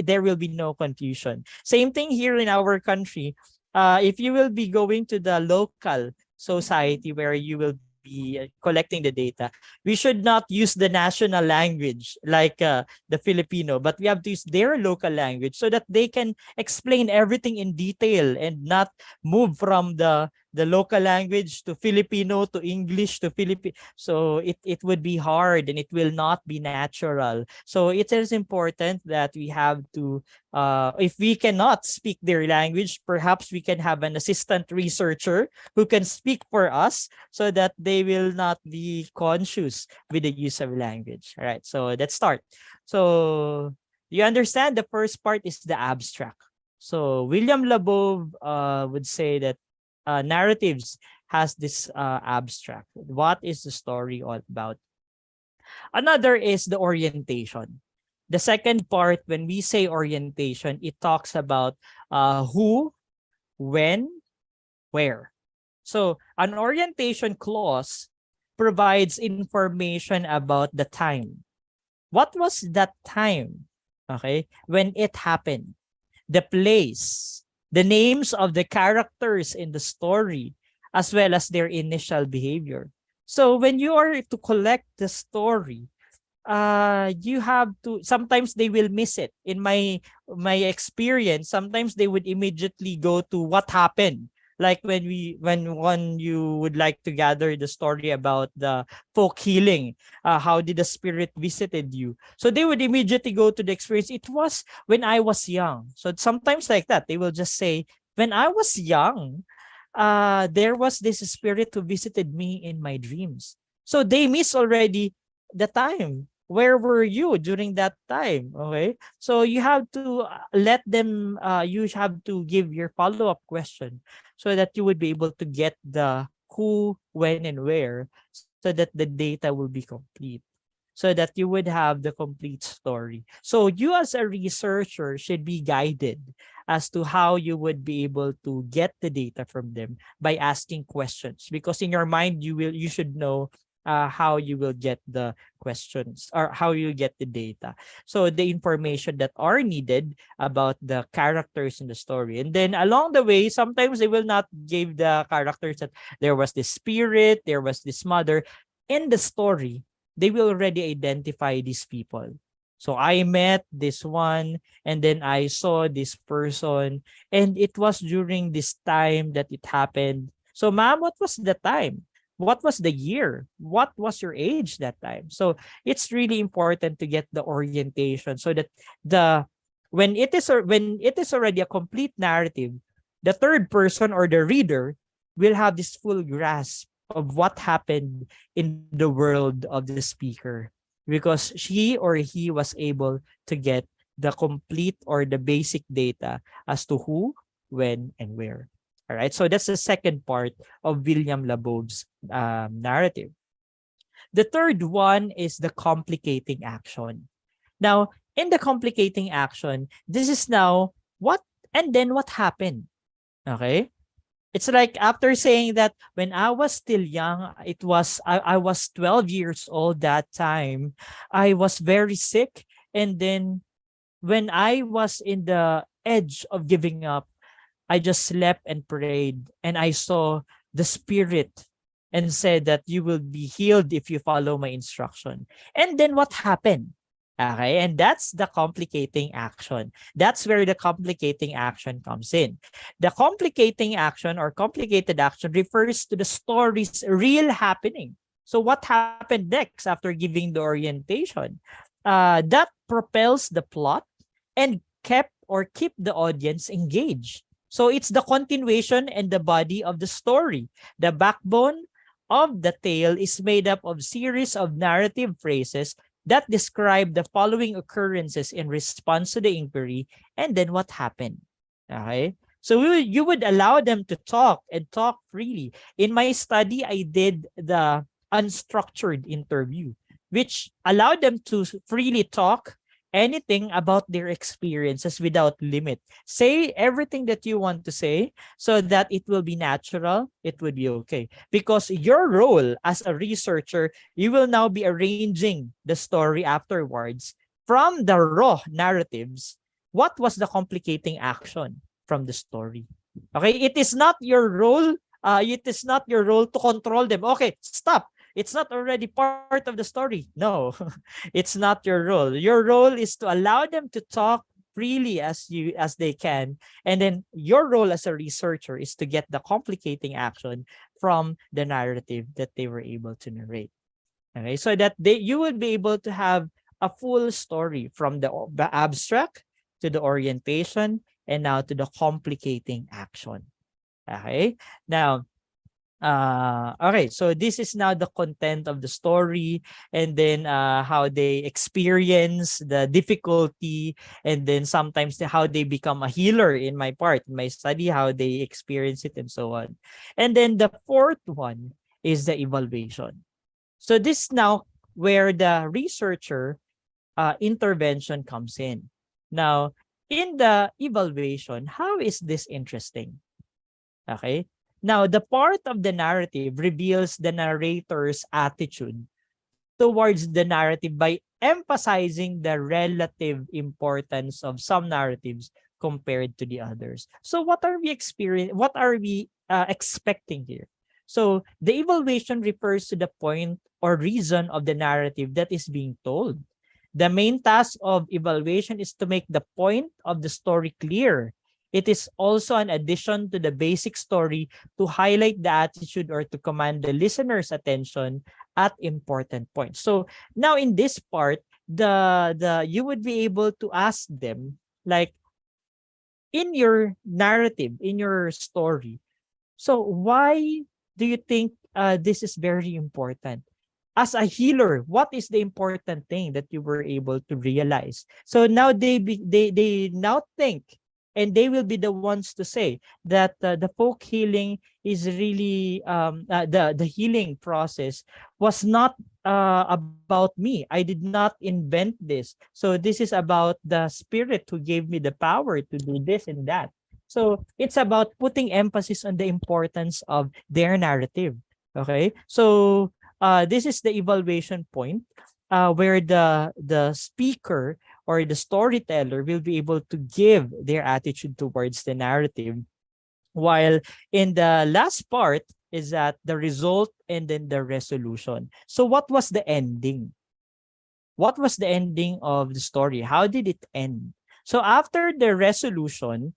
there will be no confusion. Same thing here in our country. If you will be going to the local society where you will be collecting the data, we should not use the national language like the Filipino, but we have to use their local language so that they can explain everything in detail and not move from the local language to Filipino to English to Philippine. So it would be hard and it will not be natural. So it is important that we have to, if we cannot speak their language, perhaps we can have an assistant researcher who can speak for us so that they will not be conscious with the use of language. All right, so let's start. So you understand the first part is the abstract. So William Labov would say that narratives has this abstract. What is the story all about? Another is the orientation. The second part, when we say orientation, it talks about who, when, where. So an orientation clause provides information about the time. What was that time? Okay, when it happened, the place, the names of the characters in the story, as well as their initial behavior. So when you are to collect the story, you have to, sometimes they will miss it. In my experience, sometimes they would immediately go to what happened, like when you would like to gather the story about the folk healing, how did the spirit visited you, so they would immediately go to the experience. It was when I was young. So sometimes like that, they will just say, when I was young, there was this spirit who visited me in my dreams. So they miss already the time. Where were you during that time? Okay. So you have to let them, you have to give your follow-up question so that you would be able to get the who, when, and where, so that the data will be complete, so that you would have the complete story. So you as a researcher should be guided as to how you would be able to get the data from them by asking questions, because in your mind you should know how you will get the questions or how you get the data. So the information that are needed about the characters in the story. And then along the way, sometimes they will not give the characters that there was this spirit, there was this mother. In the story, they will already identify these people. So I met this one, and then I saw this person, and it was during this time that it happened. So ma'am, what was the time? What was the year? What was your age that time? So it's really important to get the orientation so that the when it is already a complete narrative, the third person or the reader will have this full grasp of what happened in the world of the speaker, because she or he was able to get the complete or the basic data as to who, when, and where. All right, so that's the second part of William Labov's narrative. The third one is the complicating action. Now, in the complicating action, this is now what and then what happened. Okay, it's like after saying that when I was still young, I was 12 years old that time. I was very sick, and then when I was in the edge of giving up, I just slept and prayed, and I saw the spirit and said that you will be healed if you follow my instruction. And then what happened? Okay, and that's the complicating action. That's where the complicating action comes in. The complicating action or complicated action refers to the story's real happening. So what happened next after giving the orientation? That propels the plot and keep the audience engaged. So it's the continuation and the body of the story. The backbone of the tale is made up of series of narrative phrases that describe the following occurrences in response to the inquiry, and then what happened. Okay? So you would allow them to talk and talk freely. In my study, I did the unstructured interview, which allowed them to freely talk anything about their experiences without limit. Say everything that you want to say so that it will be natural, it would be okay. Because your role as a researcher, you will now be arranging the story afterwards from the raw narratives. What was the complicating action from the story? Okay, it is not your role. It is not your role to control them. Okay, stop. It's not already part of the story. No, it's not your role. Your role is to allow them to talk freely as they can. And then your role as a researcher is to get the complicating action from the narrative that they were able to narrate. Okay, so that you would be able to have a full story from the abstract to the orientation and now to the complicating action. Okay, now okay, so this is now the content of the story, and then how they experience the difficulty, and then sometimes how they become a healer in my study, how they experience it, and so on. And then the fourth one is the evaluation. So this is now where the researcher intervention comes in. Now, in the evaluation, how is this interesting? Okay. Now, the part of the narrative reveals the narrator's attitude towards the narrative by emphasizing the relative importance of some narratives compared to the others. So what are we expecting here? So the evaluation refers to the point or reason of the narrative that is being told. The main task of evaluation is to make the point of the story clear. It is also an addition to the basic story to highlight the attitude or to command the listener's attention at important points. So now in this part, you would be able to ask them, like, in your narrative, in your story, so why do you think this is very important? As a healer, what is the important thing that you were able to realize? So now they now think, and they will be the ones to say that the folk healing is really the healing process was not about me. I did not invent this. So this is about the spirit who gave me the power to do this and that. So it's about putting emphasis on the importance of their narrative. Okay, so this is the evaluation point where the speaker or the storyteller will be able to give their attitude towards the narrative. While in the last part is that the result and then the resolution. So what was the ending? What was the ending of the story? How did it end? So after the resolution,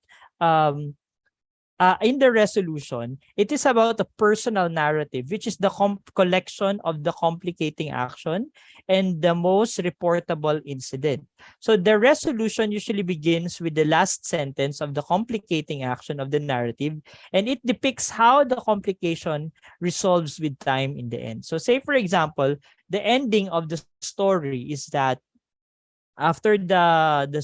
in the resolution, it is about a personal narrative, which is the collection of the complicating action and the most reportable incident. So the resolution usually begins with the last sentence of the complicating action of the narrative, and it depicts how the complication resolves with time in the end. So say, for example, the ending of the story is that after the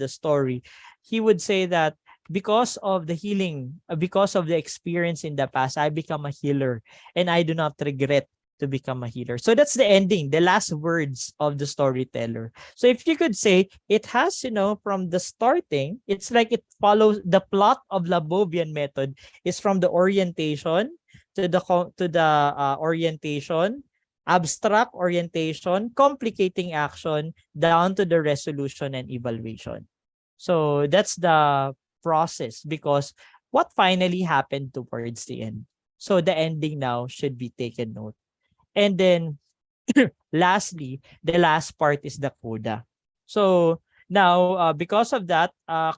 story, he would say that because of the healing, because of the experience in the past, I become a healer and I do not regret to become a healer. So that's the ending, the last words of the storyteller. So if you could say it has, from the starting, it's like it follows the plot of Labovian method is from the orientation to the orientation, abstract orientation, complicating action, down to the resolution and evaluation. So that's the process, because what finally happened towards the end. So the ending now should be taken note. And then lastly, the last part is the coda. So now, because of that,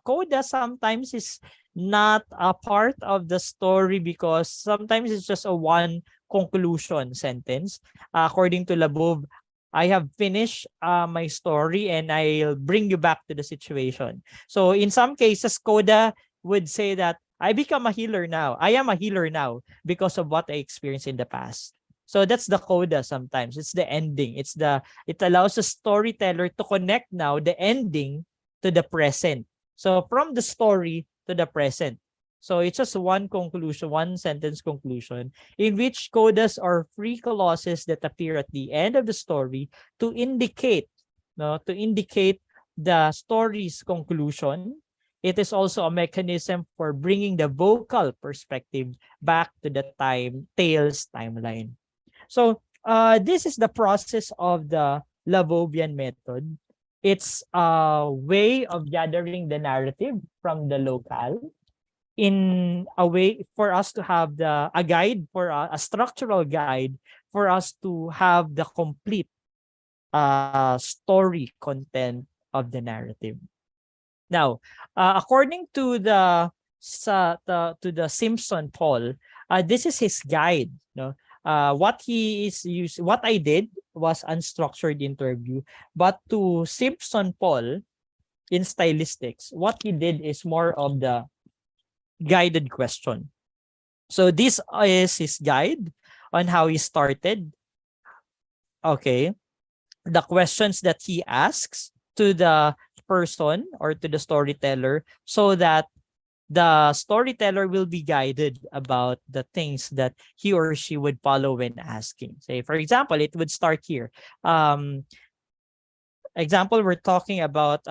coda sometimes is not a part of the story because sometimes it's just a one conclusion sentence. According to Labov, I have finished my story and I'll bring you back to the situation. So in some cases, coda would say that I become a healer now. I am a healer now because of what I experienced in the past. So that's the coda sometimes. It's the ending. It allows the storyteller to connect now the ending to the present. So from the story to the present. So it's just one conclusion, one sentence conclusion, in which codas are free clauses that appear at the end of the story to indicate the story's conclusion. It is also a mechanism for bringing the vocal perspective back to the tale's timeline. So this is the process of the Labovian method. It's a way of gathering the narrative from the locale in a way for us to have a guide, for a structural guide for us to have the complete story content of the narrative. Now, according to the Simpson Paul, this is his guide. What I did was unstructured interview, but to Simpson Paul in stylistics, what he did is more of the guided question. So this is his guide on how he started. Okay. The questions that he asks to the person or to the storyteller, so that the storyteller will be guided about the things that he or she would follow when asking. Say, for example, it would start here. Example, we're talking about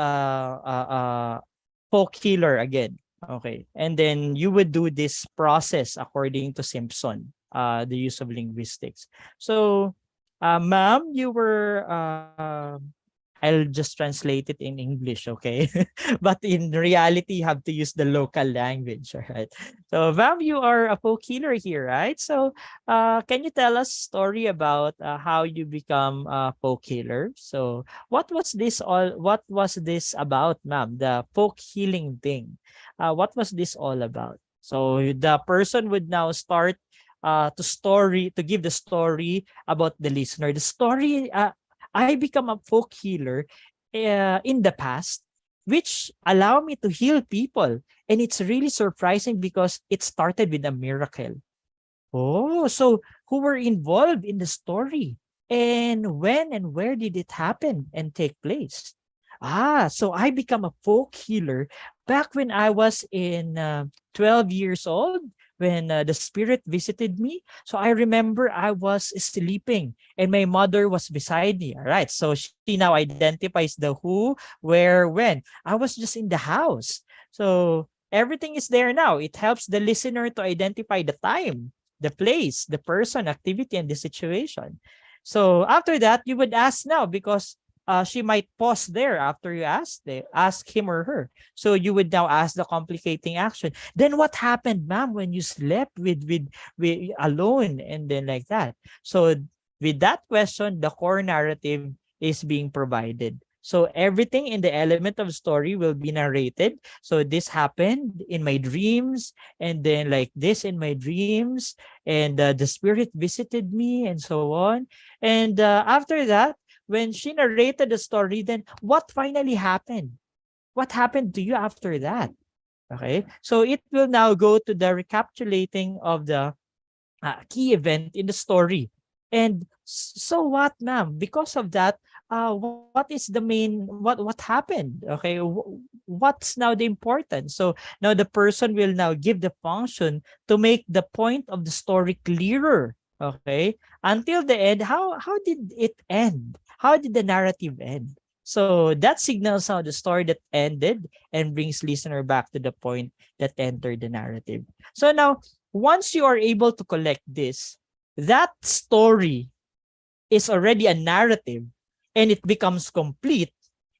folk healer again. Okay. And then you would do this process according to Simpson, the use of linguistics. So, ma'am, you were I'll just translate it in English, okay? But in reality, you have to use the local language, all right? So, Vam, you are a folk healer here, right? So, can you tell us a story about how you become a folk healer? So, what was this all? What was this about, ma'am? The folk healing thing. What was this all about? So, the person would now start to give the story about the listener. The story. I become a folk healer in the past, which allow me to heal people, and it's really surprising because it started with a miracle. Oh, so who were involved in the story? And when and where did it happen and take place? So I become a folk healer back when I was in 12 years old when the spirit visited me. So I remember I was sleeping and my mother was beside me. All right. So she now identifies the who, where, when. I was just in the house. So everything is there now. It helps the listener to identify the time, the place, the person, activity, and the situation. So after that, you would ask now because she might pause there after you ask him or her. So you would now ask the complicating action. Then what happened, ma'am, when you slept with alone and then like that? So with that question, the core narrative is being provided. So everything in the element of story will be narrated. So this happened in my dreams, and then like this in my dreams, and the spirit visited me, and so on. And after that, when she narrated the story, then what finally happened? What happened to you after that? Okay, so it will now go to the recapitulating of the key event in the story. And so what, ma'am? Because of that, what is the main what happened? Okay, what's now the importance? So now the person will now give the function to make the point of the story clearer. Okay, until the end. How did it end? How did the narrative end? So that signals how the story that ended and brings listener back to the point that entered the narrative. So now, once you are able to collect this, that story is already a narrative and it becomes complete.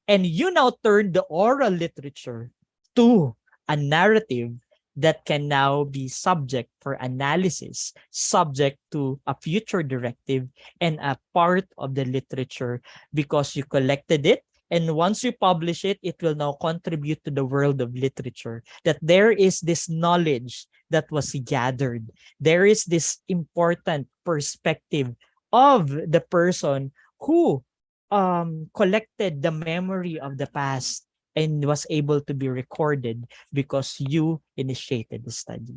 And you now turn the oral literature to a narrative that can now be subject for analysis, subject to a future directive, and a part of the literature because you collected it. And once you publish it, it will now contribute to the world of literature. That there is this knowledge that was gathered. There is this important perspective of the person who collected the memory of the past and was able to be recorded because you initiated the study.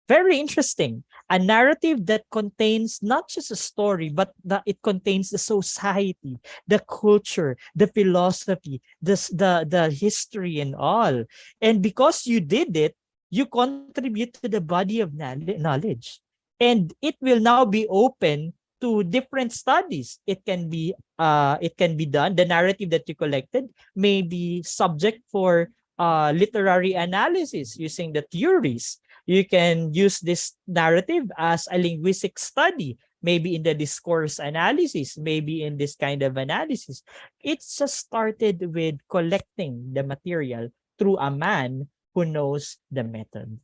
Very interesting. A narrative that contains not just a story, but it contains the society, the culture, the philosophy, the history and all. And because you did it, you contribute to the body of knowledge. And it will now be open to different studies. It can be done. The narrative that you collected may be subject for literary analysis using the theories. You can use this narrative as a linguistic study, maybe in the discourse analysis, maybe in this kind of analysis. It's just started with collecting the material through a man who knows the method.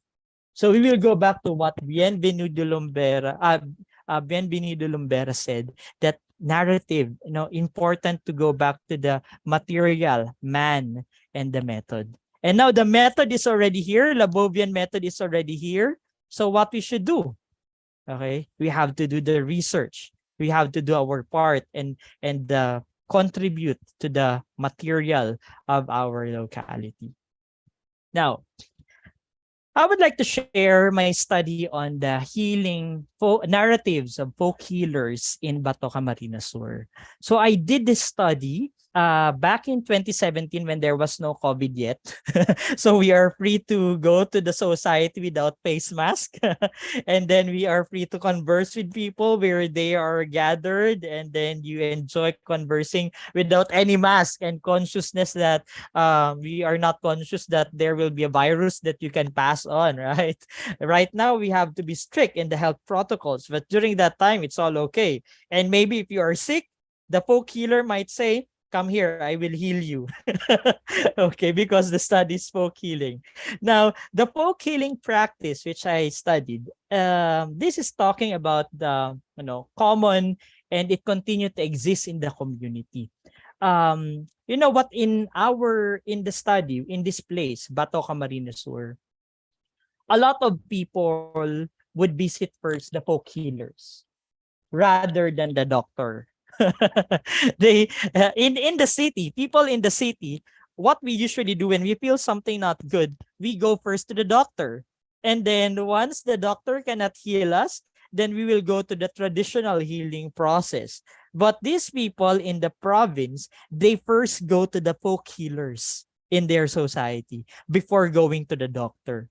So we will go back to what Bienvenido Lumbera said, that narrative, important to go back to the material, man, and the method. And now the method is already here. Labovian method is already here. So what we should do? Okay, we have to do the research. We have to do our part and contribute to the material of our locality. Now, I would like to share my study on the healing narratives of folk healers in Bato Camarines Sur. So I did this study back in 2017 when there was no COVID yet. So we are free to go to the society without face mask. And then we are free to converse with people where they are gathered, and then you enjoy conversing without any mask and consciousness that we are not conscious that there will be a virus that you can pass on, right? Right now, we have to be strict in the health protocols, but during that time, it's all okay. And maybe if you are sick, the folk healer might say, come here, I will heal you. Okay, because the study is folk healing. Now, the folk healing practice which I studied, this is talking about the common, and it continued to exist in the community. You know what, in the study in this place, Bato Camarines Sur, a lot of people would visit first the folk healers rather than the doctor. They in the city, people in the city, what we usually do when we feel something not good, we go first to the doctor. And then once the doctor cannot heal us, then we will go to the traditional healing process. But these people in the province, they first go to the folk healers in their society before going to the doctor.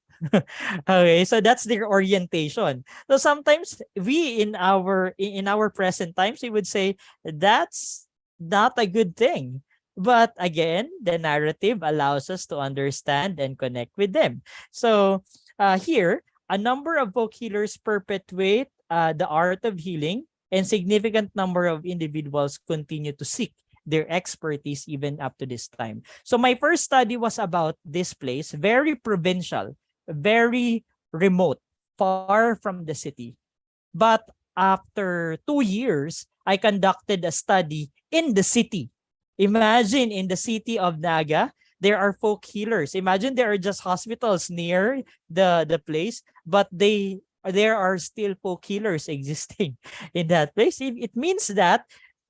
Okay, so that's their orientation. So sometimes we in our present times, we would say that's not a good thing. But again, the narrative allows us to understand and connect with them. So here, a number of folk healers perpetuate the art of healing, and significant number of individuals continue to seek their expertise even up to this time. So my first study was about this place, very provincial, very remote, far from the city. But after 2 years, I conducted a study in the city. Imagine, in the city of Naga, there are folk healers. Imagine there are just hospitals near the place, but there are still folk healers existing in that place. It means that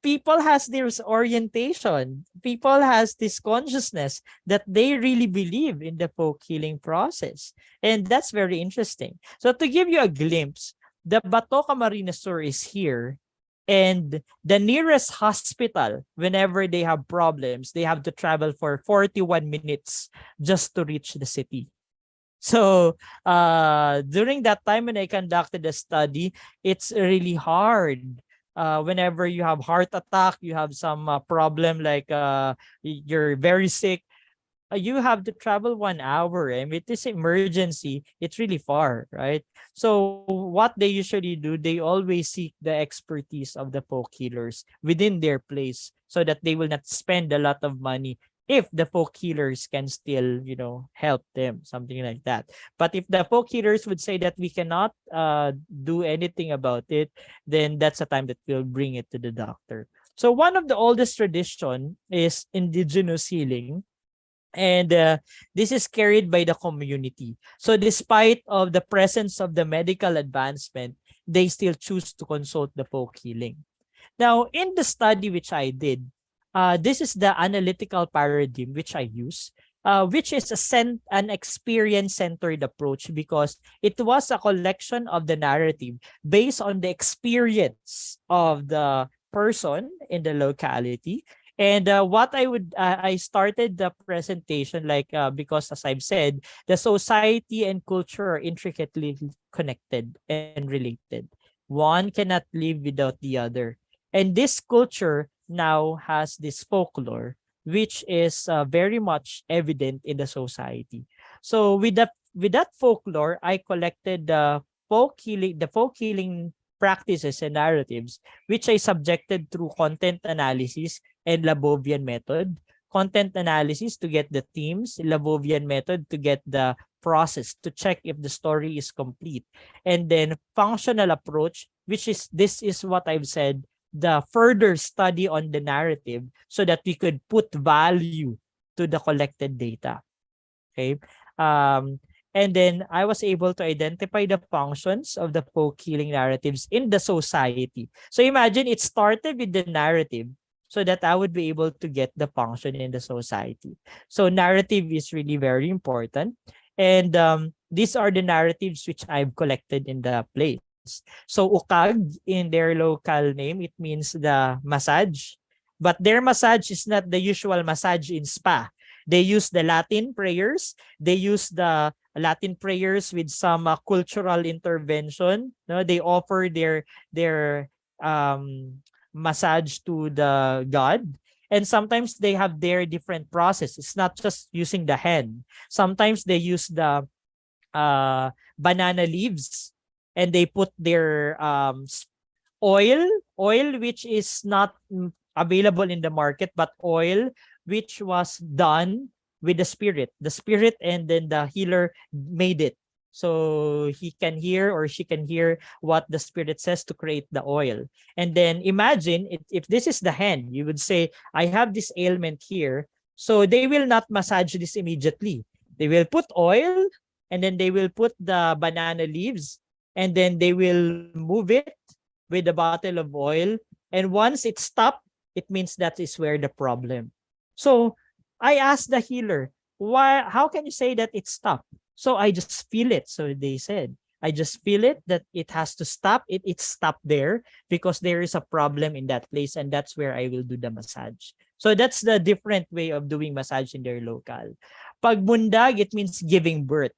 people has this orientation, people has this consciousness that they really believe in the folk healing process. And that's very interesting. So to give you a glimpse, the Bato Camarines Sur is here, and the nearest hospital, whenever they have problems, they have to travel for 41 minutes just to reach the city. So during that time when I conducted the study, it's really hard. Whenever you have heart attack, you have some problem like you're very sick, you have to travel 1 hour, and with this emergency, it's really far, right? So what they usually do, they always seek the expertise of the folk healers within their place, so that they will not spend a lot of money if the folk healers can still, help them, something like that. But if the folk healers would say that we cannot do anything about it, then that's a time that we'll bring it to the doctor. So one of the oldest tradition is indigenous healing, and this is carried by the community. So despite of the presence of the medical advancement, they still choose to consult the folk healing. Now, in the study which I did, this is the analytical paradigm which I use, which is an experience-centered approach, because it was a collection of the narrative based on the experience of the person in the locality. And I started the presentation because, as I've said, the society and culture are intricately connected and related. One cannot live without the other. And this culture now has this folklore, which is very much evident in the society. So with that folklore, I collected the folk healing practices and narratives, which I subjected through content analysis and Labovian Method. Content analysis to get the themes, Labovian Method to get the process, to check if the story is complete. And then functional approach, this is what I've said, the further study on the narrative, so that we could put value to the collected data. Okay. And then I was able to identify the functions of the folk healing narratives in the society. So imagine, it started with the narrative so that I would be able to get the function in the society. So narrative is really very important. And these are the narratives which I've collected in the place. So ukag, in their local name, it means the massage. But their massage is not the usual massage in spa. They use the Latin prayers. They use the Latin prayers with some cultural intervention. No, they offer their massage to the god. And sometimes they have their different process. It's not just using the hand. Sometimes they use the banana leaves, and they put their oil which is not available in the market, but oil which was done with the spirit, and then the healer made it. So he can hear or she can hear what the spirit says to create the oil. And then imagine if this is the hand, you would say, I have this ailment here. So they will not massage this immediately. They will put oil, and then they will put the banana leaves, and then they will move it with a bottle of oil. And once it stopped, it means that is where the problem. So I asked the healer, how can you say that it stopped? So I just feel it. So they said, I just feel it that it has to stop. It stopped there because there is a problem in that place, and that's where I will do the massage. So that's the different way of doing massage in their local. Pagbundag, it means giving birth.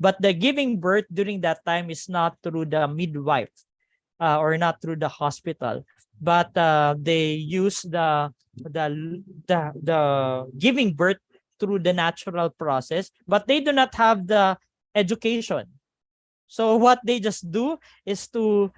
But the giving birth during that time is not through the midwife or not through the hospital, but they use the giving birth through the natural process, but they do not have the education. So what they just do is to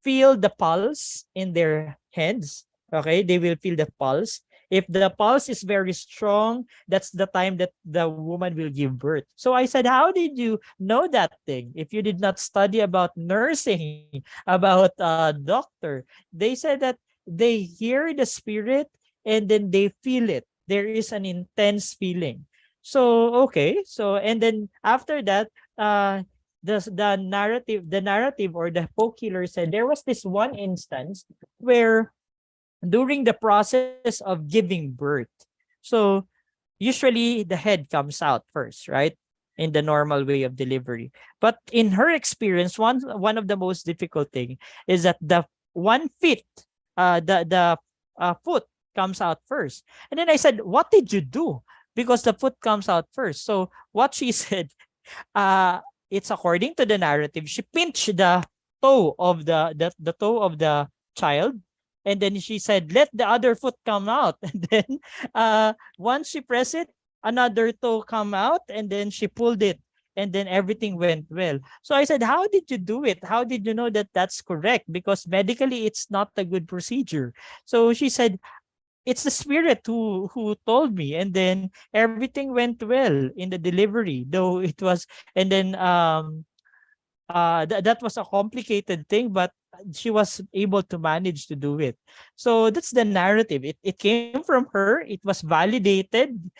feel the pulse in their heads. Okay, they will feel the pulse. If the pulse is very strong, that's the time that the woman will give birth. So I said, how did you know that thing? If you did not study about nursing, about doctor, they said that they hear the spirit and then they feel it. There is an intense feeling. So, okay. So, and then after that, the narrative or the folk healer said there was this one instance where during the process of giving birth, so usually the head comes out first, right? In the normal way of delivery. But in her experience, one of the most difficult thing is that the one feet, the foot comes out first. And then I said, what did you do? Because the foot comes out first. So what she said, it's according to the narrative. She pinched the toe of the toe of the child, and then she said, let the other foot come out. And then once she pressed it, another toe come out, and then she pulled it, and then everything went well. So I said, how did you do it? How did you know that that's correct? Because medically, it's not a good procedure. So she said, it's the spirit who told me, and then everything went well in the delivery, though it was, and then that was a complicated thing, but she was able to manage to do it. So that's the narrative. It came from her. It was validated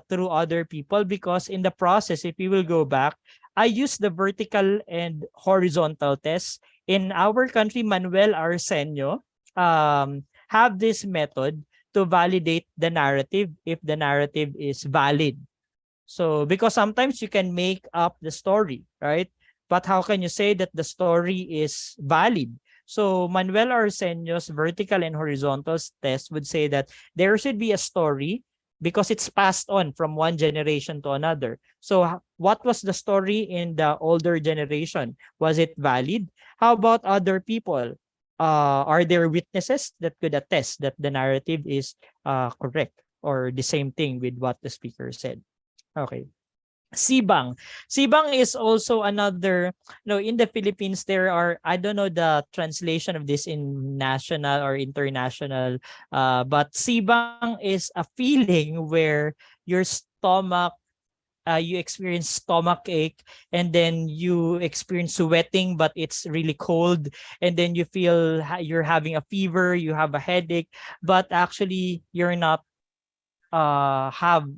through other people, because in the process, if you will go back, I used the vertical and horizontal test. In our country, Manuel Arsenio have this method to validate the narrative if the narrative is valid. So because sometimes you can make up the story, right? But how can you say that the story is valid? So Manuel Arsenio's vertical and horizontal test would say that there should be a story because it's passed on from one generation to another. So what was the story in the older generation? Was it valid? How about other people? Are there witnesses that could attest that the narrative is correct or the same thing with what the speaker said? Okay. Sibang. Sibang is also another, in the Philippines, there are, I don't know the translation of this in national or international, but Sibang is a feeling where your stomach, you experience stomach ache, and then you experience sweating, but it's really cold, and then you feel you're having a fever, you have a headache, but actually you're not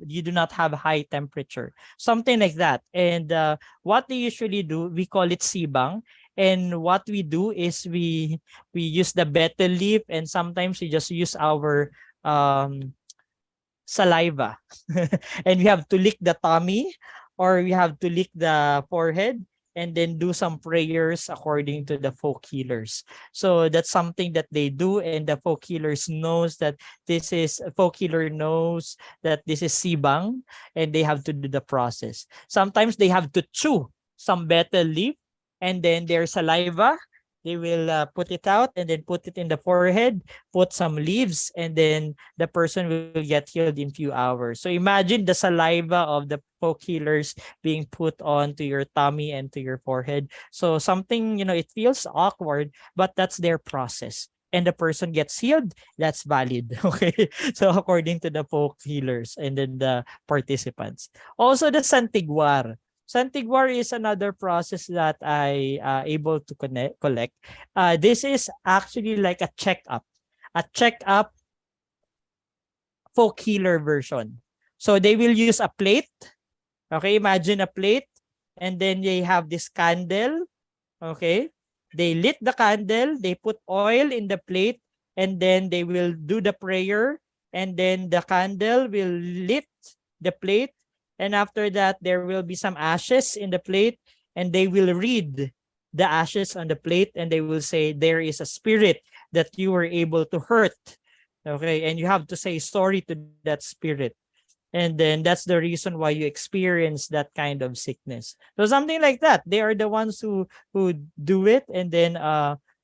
you do not have high temperature, something like that. And what they usually do, we call it sibang, and what we do is we use the betel leaf, and sometimes we just use our saliva and we have to lick the tummy, or we have to lick the forehead, and then do some prayers according to the folk healers. So that's something that they do, and the folk healers knows that folk healer knows that this is sibang, and they have to do the process. Sometimes they have to chew some betel leaf, and then their saliva, they will put it out and then put it in the forehead, put some leaves, and then the person will get healed in few hours. So imagine the saliva of the folk healers being put onto your tummy and to your forehead. So something, it feels awkward, but that's their process. and the person gets healed, that's valid. Okay. So according to the folk healers and then the participants. Also the Santiguar. Santiguar is another process that I able to collect. This is actually like a checkup folk healer version. So they will use a plate. Okay, imagine a plate, and then they have this candle. Okay, they lit the candle, they put oil in the plate, and then they will do the prayer, and then the candle will lit the plate, and after that there will be some ashes in the plate, and they will read the ashes on the plate, and they will say there is a spirit that you were able to hurt. Okay, and you have to say sorry to that spirit. And then that's the reason why you experience that kind of sickness. So something like that. They are the ones who do it, and then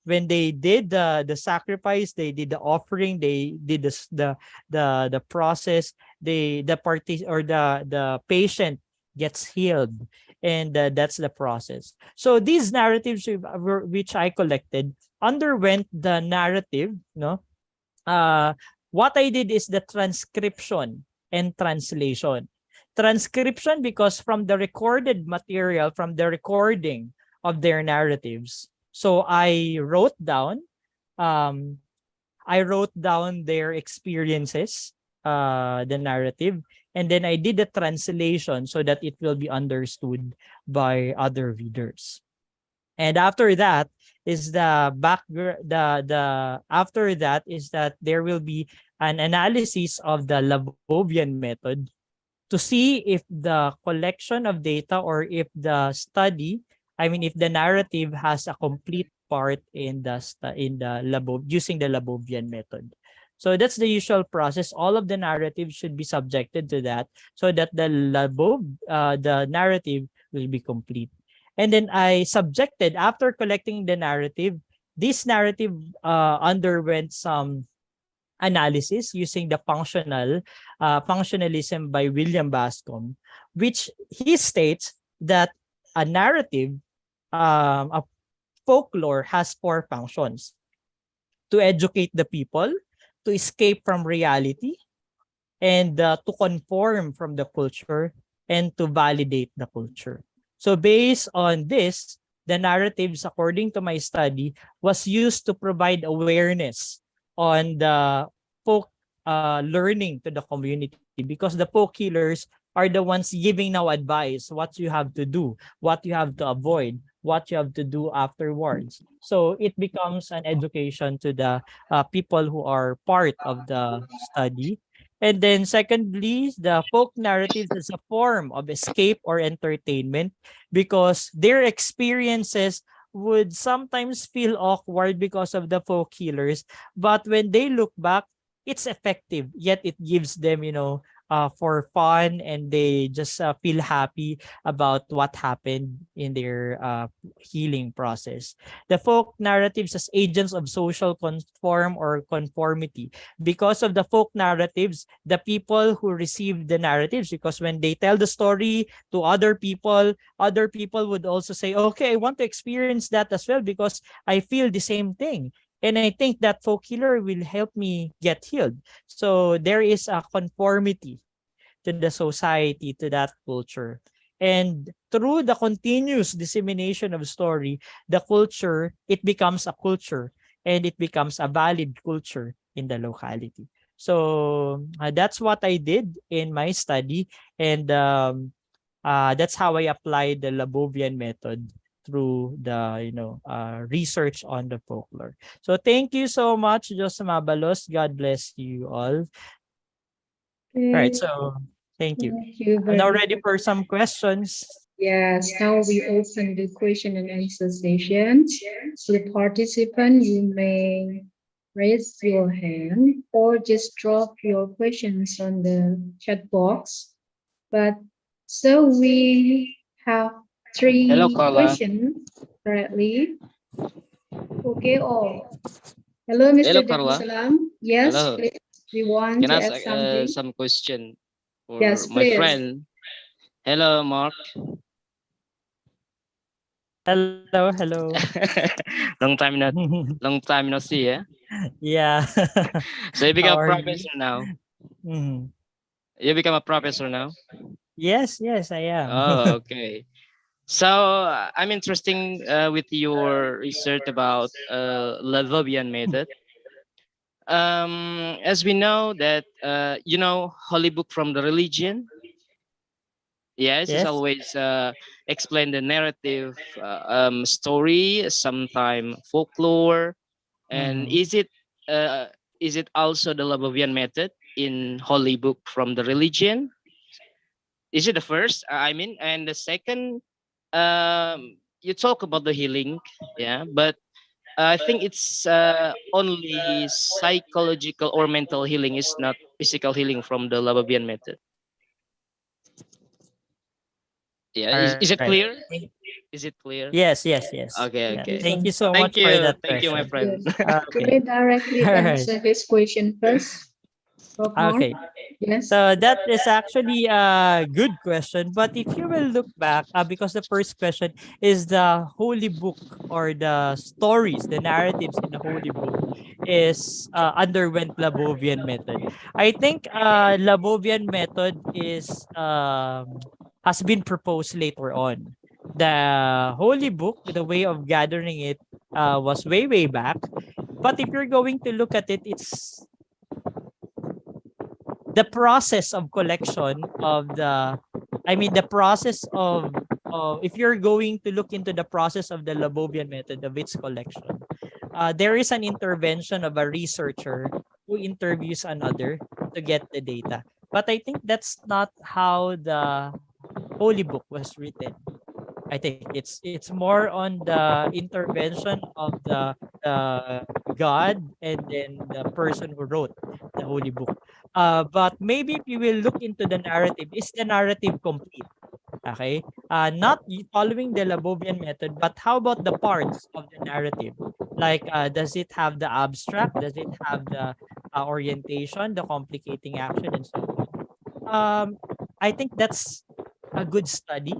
when they did the sacrifice, they did the offering, they did the process, the party or the patient gets healed, and that's the process. So these narratives which I collected underwent the narrative, no. What I did is the transcription and translation. Transcription because from the recorded material, from the recording of their narratives. So I wrote down their experiences, the narrative, and then I did the translation so that it will be understood by other readers. And after that is after that is that there will be an analysis of the Labovian method to see if the collection of data or if the study, if the narrative has a complete part in the using the Labovian method. So that's the usual process. All of the narratives should be subjected to that so that the narrative will be complete. And then I subjected, after collecting the narrative, this narrative underwent some analysis using the functionalism by William Bascom, which he states that a narrative, a folklore has 4 functions: to educate the people, to escape from reality, and to conform from the culture, and to validate the culture. So based on this, the narratives, according to my study, was used to provide awareness on the folk learning to the community, because the folk healers are the ones giving now advice, what you have to do, what you have to avoid, what you have to do afterwards. So it becomes an education to the people who are part of the study. And then secondly, the folk narratives is a form of escape or entertainment, because their experiences would sometimes feel awkward because of the folk healers. But when they look back, it's effective, yet it gives them, for fun, and they just feel happy about what happened in their healing process. The folk narratives as agents of social conform or conformity. Because of the folk narratives, the people who receive the narratives, because when they tell the story to other people would also say, okay, I want to experience that as well because I feel the same thing. And I think that folk healer will help me get healed. So there is a conformity to the society, to that culture. And through the continuous dissemination of story, the culture, it becomes a culture, and it becomes a valid culture in the locality. So that's what I did in my study. And that's how I applied the Labovian method through the research on the folklore. So thank you so much, Diyos Mabalos. God bless you all. Okay. All right, so thank you. Thank you I'm very now much. ready for some questions. Yes, now we open the question and answer session. So the participant, you may raise your hand or just drop your questions on the chat box. But so we have 3 Hello, Carla. questions currently. Okay, all. Hello, Mr. Hello, Carla. Salam. Yes, Hello. please. We want Can to I ask something. some question for Yes, my please. friend? Hello, Mark. Hello, hello. long time no see, yeah. Yeah. So you How become a are you? professor now. Mhm. You become a professor now. Yes, yes, I am. Oh, okay. So I'm interesting with your research about Labovian method. As we know that Holy Book from the religion. Yes, it's Yes. always explain the narrative story, sometime folklore, and Mhm. is it also the Labovian method in Holy Book from the religion? Is it the first? I mean, and the second, you talk about the healing, yeah, but I think it's only psychological or mental healing, is not physical healing from the Labovian method. Yeah, All right. is it clear? Is it clear? Yes, yes, yes. Okay, Yeah. okay. Thank you so much for that Thank you, my question. friend. Yes. Can Okay. we directly All right. answer his question first, Prof. Mark? Okay. Yes. So that is actually a good question. But if you will look back, because the first question is the Holy Book or the stories, the narratives in the Holy Book is underwent Labovian method. I think Labovian method is has been proposed later on. The Holy Book, the way of gathering it, was way back. But if you're going to look at it, it's the process of collection of the process of if you're going to look into the process of the Labovian method of its collection, there is an intervention of a researcher who interviews another to get the data. But I think that's not how the Holy Book was written. I think it's more on the intervention of the God and then the person who wrote the Holy Book. But maybe if you will look into the narrative, is the narrative complete? Okay, not following the Labovian method, but how about the parts of the narrative? Like, does it have the abstract? Does it have the orientation, the complicating action, and so on? I think that's a good study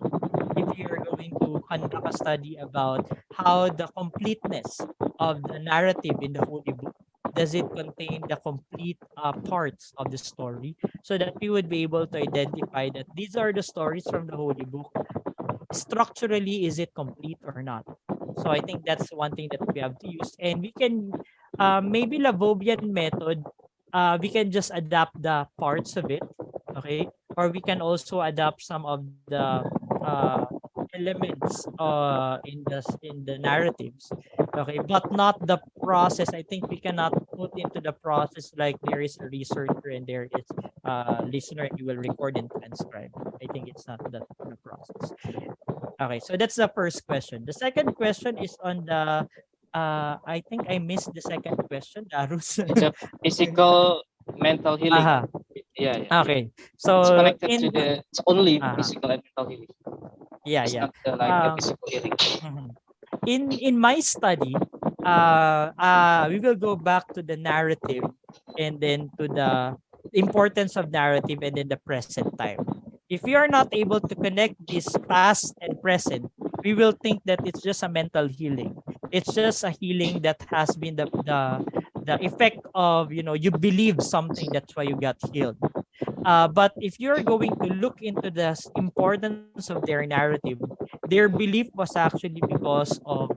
if you're going to conduct a study about how the completeness of the narrative in the Holy Book, does it contain the complete parts of the story, so that we would be able to identify that these are the stories from the Holy Book. Structurally, is it complete or not? So I think that's one thing that we have to use, and we can maybe Labovian method, we can just adapt the parts of it, okay, or we can also adapt some of the elements in the narratives, okay, but not the process. I think we cannot put into the process like there is a researcher and there is a listener and you will record and transcribe. I think it's not that the process. Okay, so that's the first question. The second question is on the I think I missed the second question, Darus. It's a physical, mental healing. Aha. Yeah. Okay. It's So connected to it's only Aha. physical and mental healing. Yeah, It's yeah. not like a physical healing. In my study, we will go back to the narrative and then to the importance of narrative and then the present time. If we are not able to connect this past and present, we will think that it's just a mental healing. It's just a healing that has been the effect of, you believe something, that's why you got healed. But if you're going to look into the importance of their narrative, their belief was actually because of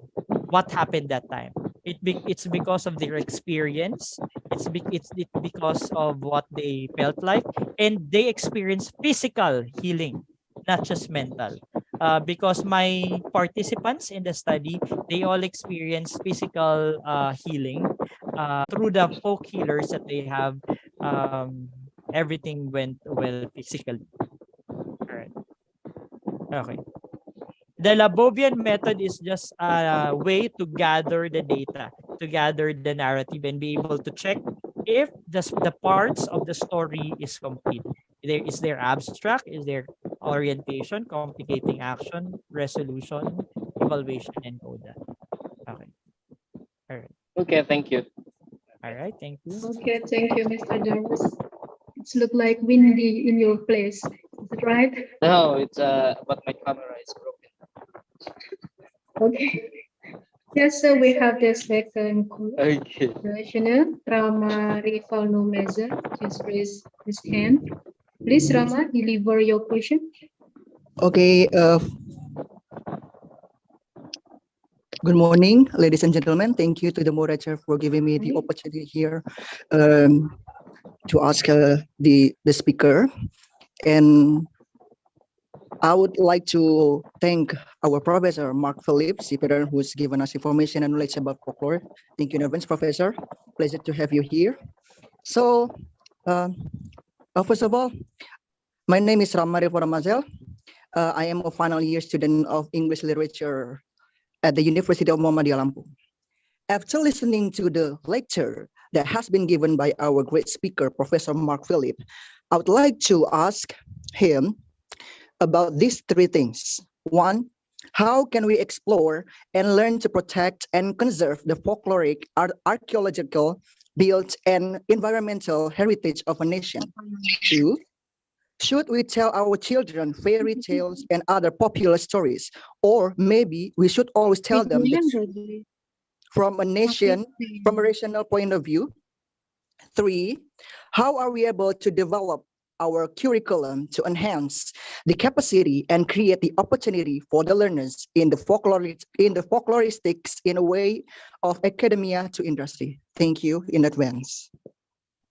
what happened that time. It's because of their experience. It's because of what they felt like, and they experience physical healing, not just mental. Because my participants in the study, they all experience physical healing through the folk healers that they have. Everything went well physically. All right. Okay. The Labovian method is just a way to gather the data, to gather the narrative and be able to check if the parts of the story is complete. Is there abstract? Is there orientation, complicating action, resolution, evaluation, and Coda? Okay. All right. Okay, thank you. All right. Thank you. Okay, thank you, Mr. Jarvis. It's look like windy in your place. Is it right? No, it's but my camera is broken. Okay. Yes, sir, we have the second Okay. questioner, Rama Rivalno Meza. Just raise his hand. Please, Rama, deliver your question. Okay, good morning, ladies and gentlemen. Thank you to the moderator for giving me the opportunity here to ask the speaker. And I would like to thank our professor, Mark Philip, CPR, who's given us information and knowledge about folklore. Thank you in advance, Professor. Pleasure to have you here. So, first of all, my name is Ramari Foramazel. I am a final year student of English literature at the University of Muhammadiyah Lampung. After listening to the lecture that has been given by our great speaker, Professor Mark Philip, I would like to ask him about these three things. One, how can we explore and learn to protect and conserve the folkloric, archaeological, built, and environmental heritage of a nation? Two, should we tell our children fairy tales and other popular stories? Or maybe we should always tell them the truth from a rational point of view. Three, how are we able to develop our curriculum to enhance the capacity and create the opportunity for the learners in the folkloristics in a way of academia to industry? Thank you in advance.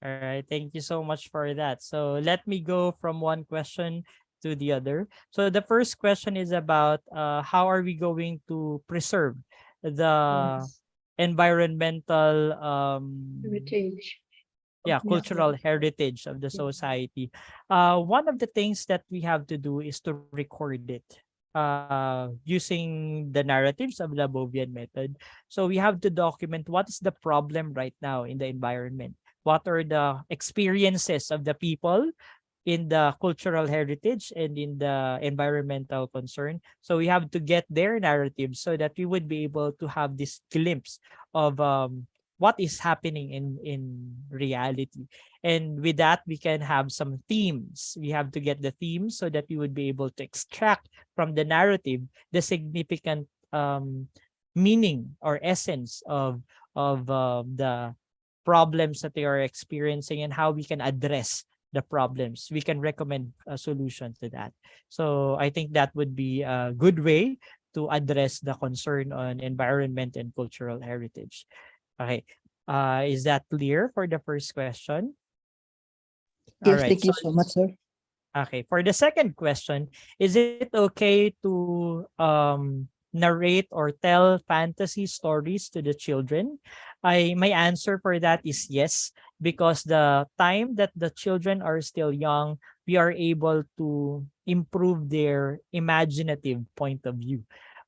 All right, thank you so much for that. So let me go from one question to the other. So the first question is about how are we going to preserve the environmental heritage. cultural heritage of the society. One of the things that we have to do is to record it using the narratives of Labovian method. So we have to document what is the problem right now in the environment. What are the experiences of the people in the cultural heritage and in the environmental concern. So we have to get their narratives so that we would be able to have this glimpse of what is happening in reality. And with that, we can have some themes. We have to get the themes so that we would be able to extract from the narrative the significant meaning or essence of the problems that they are experiencing and how we can address the problems. We can recommend a solution to that. So I think that would be a good way to address the concern on environment and cultural heritage. Okay. Is that clear for the first question? Yes, all right, thank you so much, sir. Okay. For the second question, is it okay to narrate or tell fantasy stories to the children? My answer for that is yes, because the time that the children are still young, we are able to improve their imaginative point of view.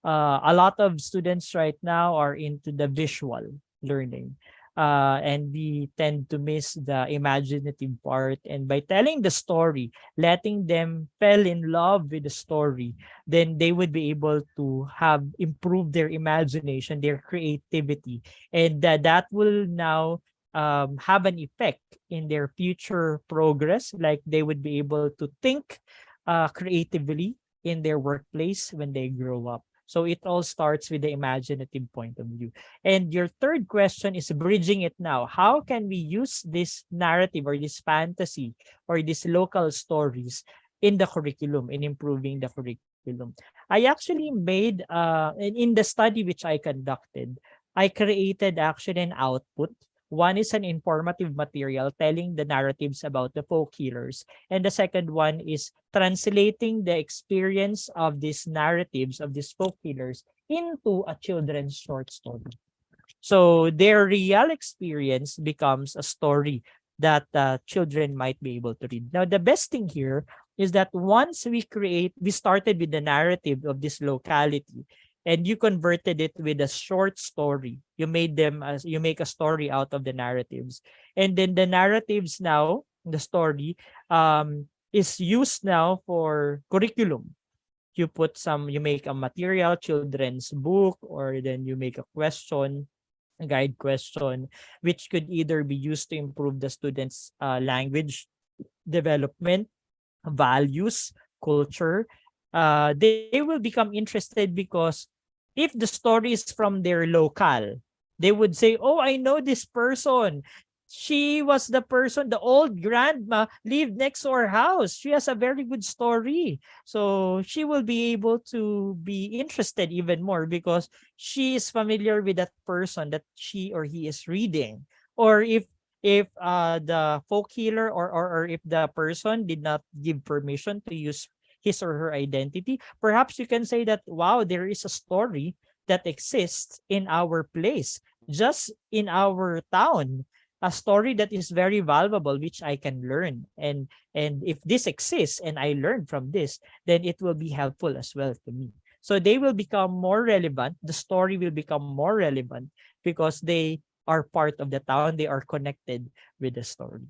A lot of students right now are into the visual learning. And we tend to miss the imaginative part. And by telling the story, letting them fall in love with the story, then they would be able to have improved their imagination, their creativity, and that will now have an effect in their future progress. Like they would be able to think creatively in their workplace when they grow up. So it all starts with the imaginative point of view. And your third question is bridging it now. How can we use this narrative or this fantasy or these local stories in the curriculum, in improving the curriculum? I actually made, in the study which I conducted, I created actually an output. One is an informative material telling the narratives about the folk healers. And the second one is translating the experience of these narratives of these folk healers into a children's short story. So their real experience becomes a story that children might be able to read. Now, the best thing here is that once we started with the narrative of this locality, and you converted it with a short story. You make a story out of the narratives. And then the narratives now, the story, is used now for curriculum. You make a material, children's book, or then you make a question, a guide question, which could either be used to improve the students' language development, values, culture. They will become interested because if the story is from their locale, they would say, oh, I know this person. She was the person, the old grandma lived next to our house. She has a very good story. So she will be able to be interested even more because she is familiar with that person that she or he is reading. Or if the folk healer or if the person did not give permission to use his or her identity, perhaps you can say that, wow, there is a story that exists in our place, just in our town, a story that is very valuable, which I can learn. And if this exists and I learn from this, then it will be helpful as well to me. So they will become more relevant. The story will become more relevant because they are part of the town. They are connected with the story.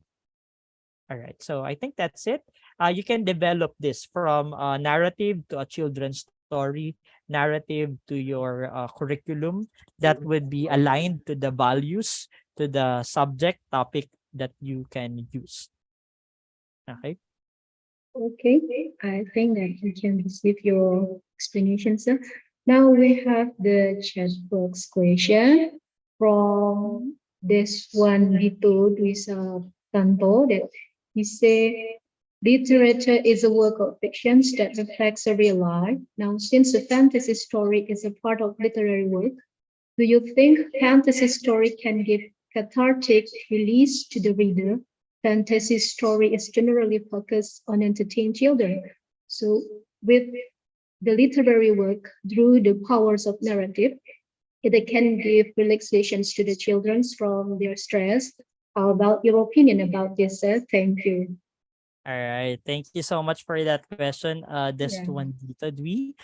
All right. So I think that's it. You can develop this from a narrative to a children's story, narrative to your curriculum that would be aligned to the values, to the subject topic that you can use. Okay. Okay, I think that we can receive your explanation, sir. Now we have the chat box question from this one Dito Dwisa Tanto that he say literature is a work of fiction that reflects a real life. Now, since a fantasy story is a part of literary work, do you think fantasy story can give cathartic release to the reader? Fantasy story is generally focused on entertain children. So with the literary work through the powers of narrative, it can give relaxations to the children from their stress. How about your opinion about this, sir? Thank you. All right. Thank you so much for that question. This Yeah. one, Dito Dwi.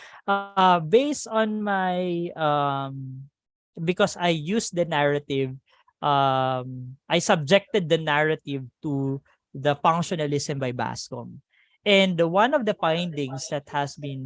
Based on my because I used the narrative, I subjected the narrative to the functionalism by Bascom. And one of the findings that has been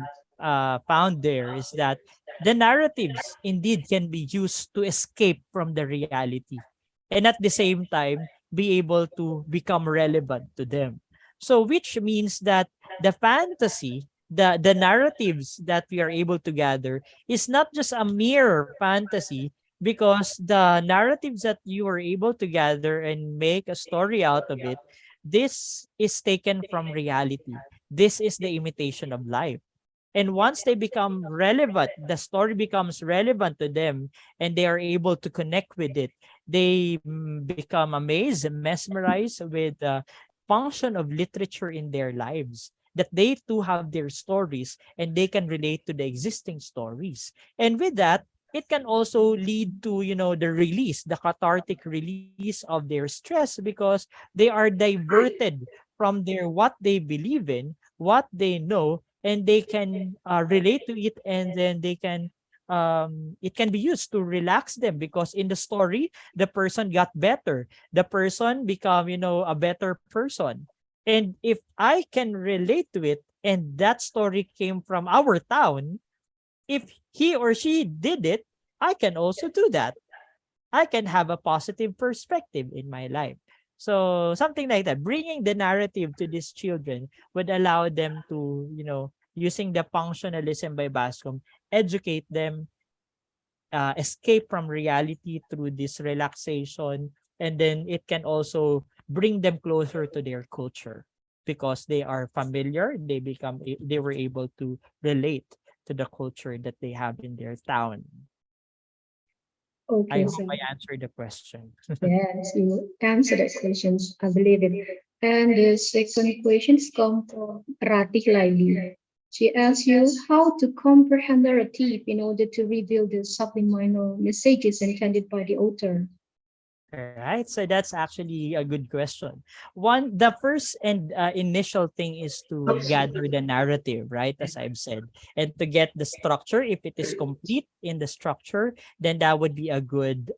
found there is that the narratives indeed can be used to escape from the reality and at the same time be able to become relevant to them. So which means that the fantasy, the narratives that we are able to gather is not just a mere fantasy, because the narratives that you are able to gather and make a story out of it, this is taken from reality. This is the imitation of life. And once they become relevant, the story becomes relevant to them and they are able to connect with it. They become amazed and mesmerized with the function of literature in their lives, that they too have their stories and they can relate to the existing stories. And with that, it can also lead to, the release, the cathartic release of their stress, because they are diverted from their what they believe in, what they know, and they can relate to it, and then they can it can be used to relax them, because in the story the person got better, the person become a better person. And if I can relate to it, and that story came from our town, if he or she did it, I can also do that. I can have a positive perspective in my life. So something like that, bringing the narrative to these children would allow them to, using the functionalism by Bascom, educate them, escape from reality through this relaxation. And then it can also bring them closer to their culture, because they are familiar, they were able to relate to the culture that they have in their town. I Okay, hope so I answered the question. yes, you answered that questions, I believe it. And the second questions come from Ratih Laili. She asks you how to comprehend narrative in order to reveal the subliminal messages intended by the author. Right, so that's actually a good question. The first and initial thing is to gather the narrative, right? As I've said, and to get the structure. If it is complete in the structure, then that would be a good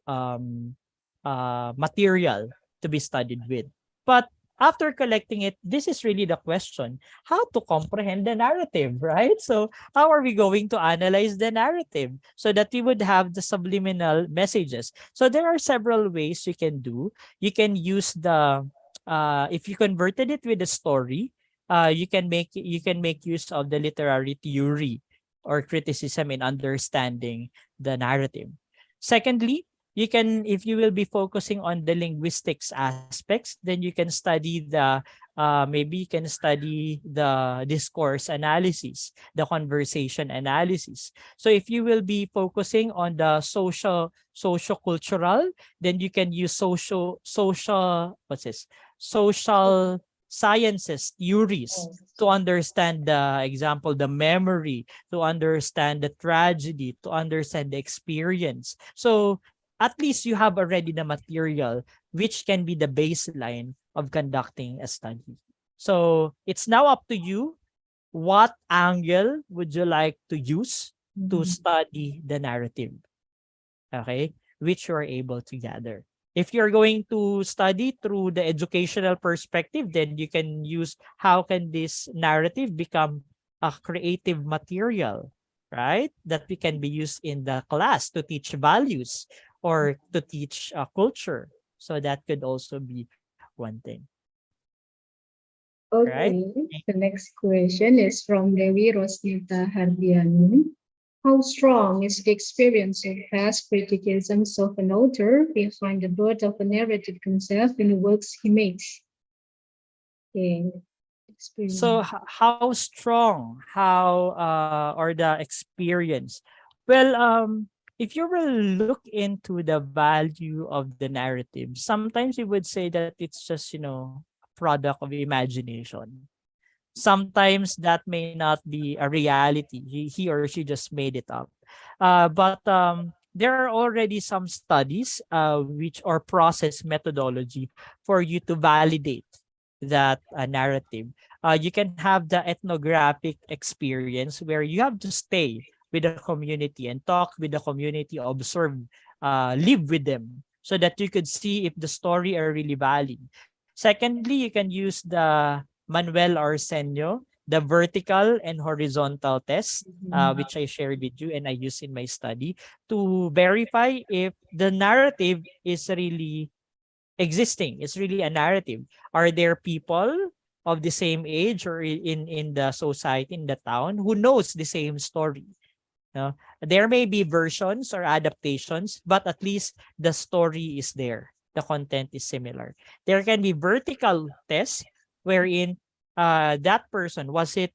material to be studied with. But after collecting it, this is really the question: how to comprehend the narrative, right? So how are we going to analyze the narrative so that we would have the subliminal messages? So there are several ways you can do. You can use the if you converted it with a story, you can make use of the literary theory or criticism in understanding the narrative. Secondly, you can, if you will be focusing on the linguistics aspects, then you can study the maybe you can study the discourse analysis, the conversation analysis. So if you will be focusing on the socio-cultural, then you can use social sciences theories to understand the example, the memory, to understand the tragedy, to understand the experience. So at least you have already the material which can be the baseline of conducting a study. So it's now up to you. What angle would you like to use to study the narrative? Okay, which you are able to gather. If you're going to study through the educational perspective, then you can use how can this narrative become a creative material, right? That we can be used in the class to teach values or to teach culture. So that could also be one thing. Right? Okay, the next question is from Dewi Rosnita Hardiani. How strong is the experience of past criticisms of an author behind the birth of a narrative concept in the works he makes? Okay. So how strong, how or the experience? Well, if you will look into the value of the narrative, sometimes you would say that it's just, a product of imagination. Sometimes that may not be a reality. He or she just made it up. But there are already some studies which are process methodology for you to validate that narrative. You can have the ethnographic experience where you have to stay with the community and talk with the community, observe, live with them so that you could see if the story are really valid. Secondly, you can use the Manuel Arsenio, the vertical and horizontal test, which I shared with you and I use in my study to verify if the narrative is really existing. It's really a narrative. Are there people of the same age or in the society, in the town, who knows the same story? No? There may be versions or adaptations, but at least the story is there. The content is similar. There can be vertical tests wherein that person, was it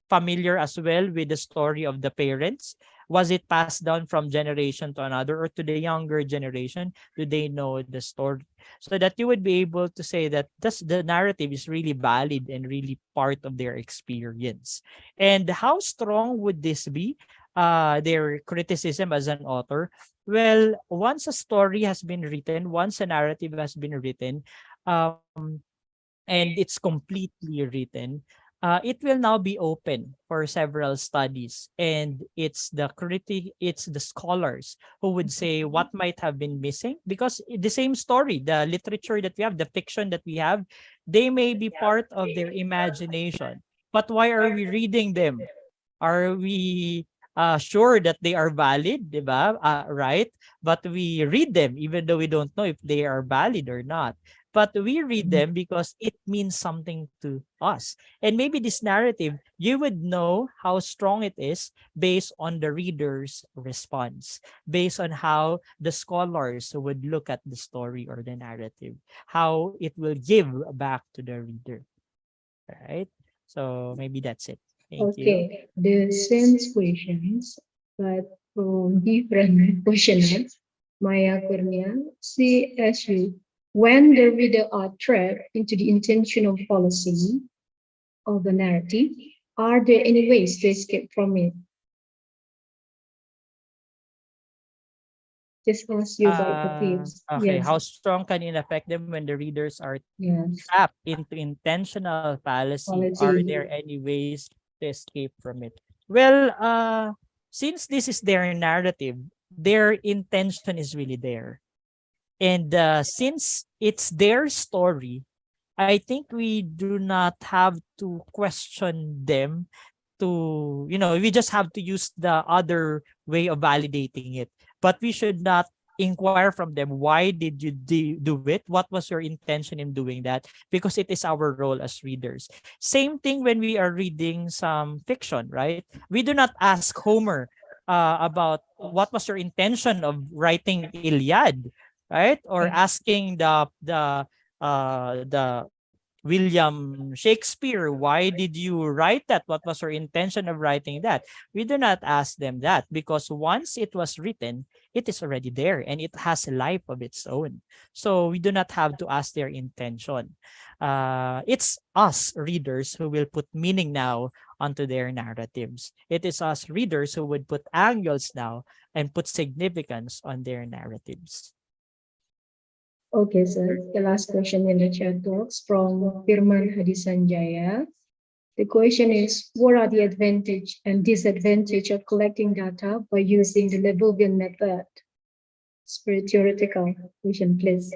familiar as well with the story of the parents? Was it passed down from generation to another or to the younger generation? Do they know the story? So that you would be able to say that the narrative is really valid and really part of their experience. And how strong would this be? Their criticism as an author? Well, once a story has been written, once a narrative has been written, and it's completely written, it will now be open for several studies, and it's the scholars who would say what might have been missing, because the same story, the literature that we have, the fiction that we have, they may be part of their imagination. But why are we reading them? Are we sure that they are valid, diba? Right? But we read them even though we don't know if they are valid or not. But we read them because it means something to us. And maybe this narrative, you would know how strong it is based on the reader's response, based on how the scholars would look at the story or the narrative, how it will give back to the reader. Right? So maybe that's it. Thank you. Okay, the same questions, but from different questionnaires. Maya Kurnia, she asks you, when the reader are trapped into the intentional policy of the narrative, are there any ways to escape from it? Just ask you about the tips. Okay, Yes. how strong can it affect them when the readers are Yes. trapped into intentional fallacy? Are there any ways to escape from it? Well, since this is their narrative, their intention is really there. And since it's their story, I think we do not have to question them we just have to use the other way of validating it. But we should not inquire from them, why did you do it? What was your intention in doing that? Because it is our role as readers. Same thing when we are reading some fiction, right? We do not ask Homer about what was your intention of writing Iliad, right? Or asking the William Shakespeare, why did you write that? What was your intention of writing that? We do not ask them that, because once it was written, it is already there and it has a life of its own. So we do not have to ask their intention. It's us readers who will put meaning now onto their narratives. It is us readers who would put angles now and put significance on their narratives. Okay, sir. The last question in the chat box from Firman Hadisanjaya. The question is, what are the advantage and disadvantage of collecting data by using the Labovian method? It's very theoretical question, please.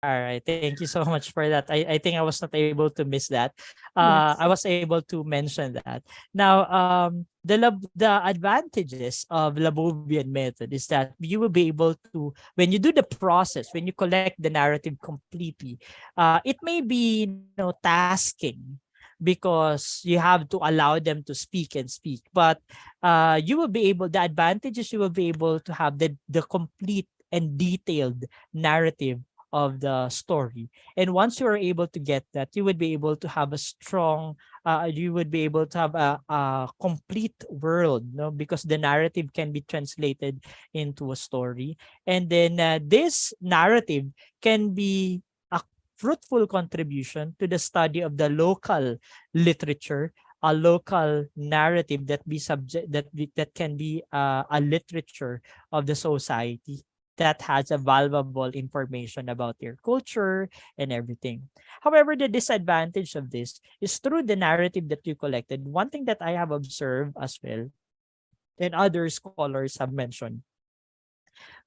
All right. Thank you so much for that. I think I was not able to miss that. I was able to mention that. Now, the advantages of Labovian method is that you will be able to, when you do the process, when you collect the narrative completely, it may be, tasking, because you have to allow them to speak and speak. But you will be able, the advantages, you will be able to have the complete and detailed narrative of the story. And once you are able to get that, you would be able to have a strong, you would be able to have a complete world, because the narrative can be translated into a story. And then this narrative can be a fruitful contribution to the study of the local literature, a local narrative that can be a literature of the society that has a valuable information about your culture and everything. However, the disadvantage of this is through the narrative that you collected. One thing that I have observed as well, and other scholars have mentioned,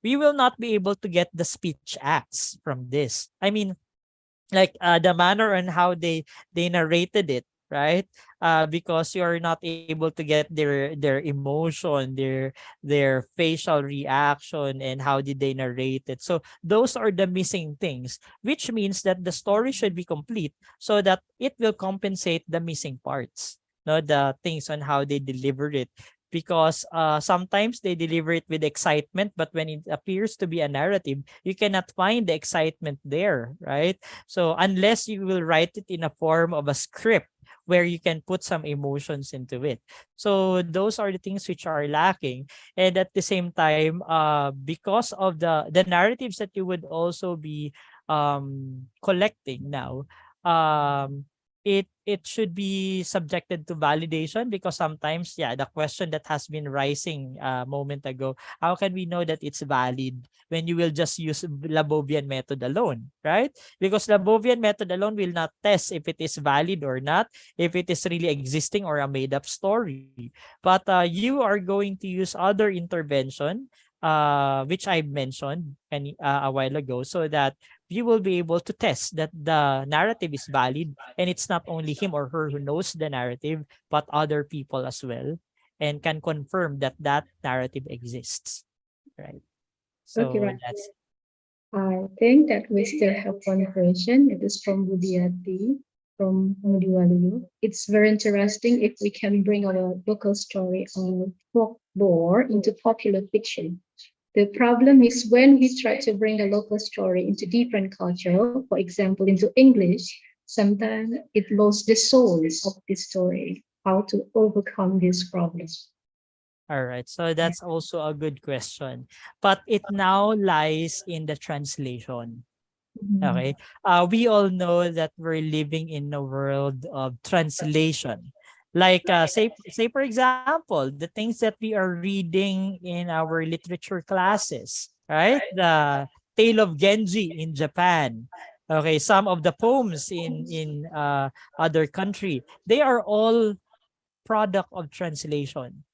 we will not be able to get the speech acts from this. I mean, like the manner and how they narrated it, right? Because you're not able to get their emotion, their facial reaction, and how did they narrate it. So those are the missing things, which means that the story should be complete so that it will compensate the missing parts, the things on how they deliver it. Because sometimes they deliver it with excitement, but when it appears to be a narrative, you cannot find the excitement there, right? So unless you will write it in a form of a script where you can put some emotions into it. So those are the things which are lacking. And at the same time, because of the narratives that you would also be collecting now, it should be subjected to validation, because sometimes, the question that has been rising a moment ago, how can we know that it's valid when you will just use Labovian method alone, right? Because Labovian method alone will not test if it is valid or not, if it is really existing or a made up story. But you are going to use other intervention, which I mentioned a while ago, so that you will be able to test that the narrative is valid, and it's not only him or her who knows the narrative, but other people as well, and can confirm that that narrative exists, right? So Okay, right. that's I think that we still have one question. It is from Budiati from Mudiwaluyu. It's very interesting if we can bring our local story or folklore into popular fiction. The problem is when we try to bring a local story into different culture, for example, into English, sometimes it loses the soul of the story. How to overcome this problem? all right. So that's also a good question, but it now lies in the translation. Okay. We all know that we're living in a world of translation. Like say for example, the things that we are reading in our literature classes, right? The Tale of Genji in Japan. Okay, some of the poems in other country, they are all product of translation.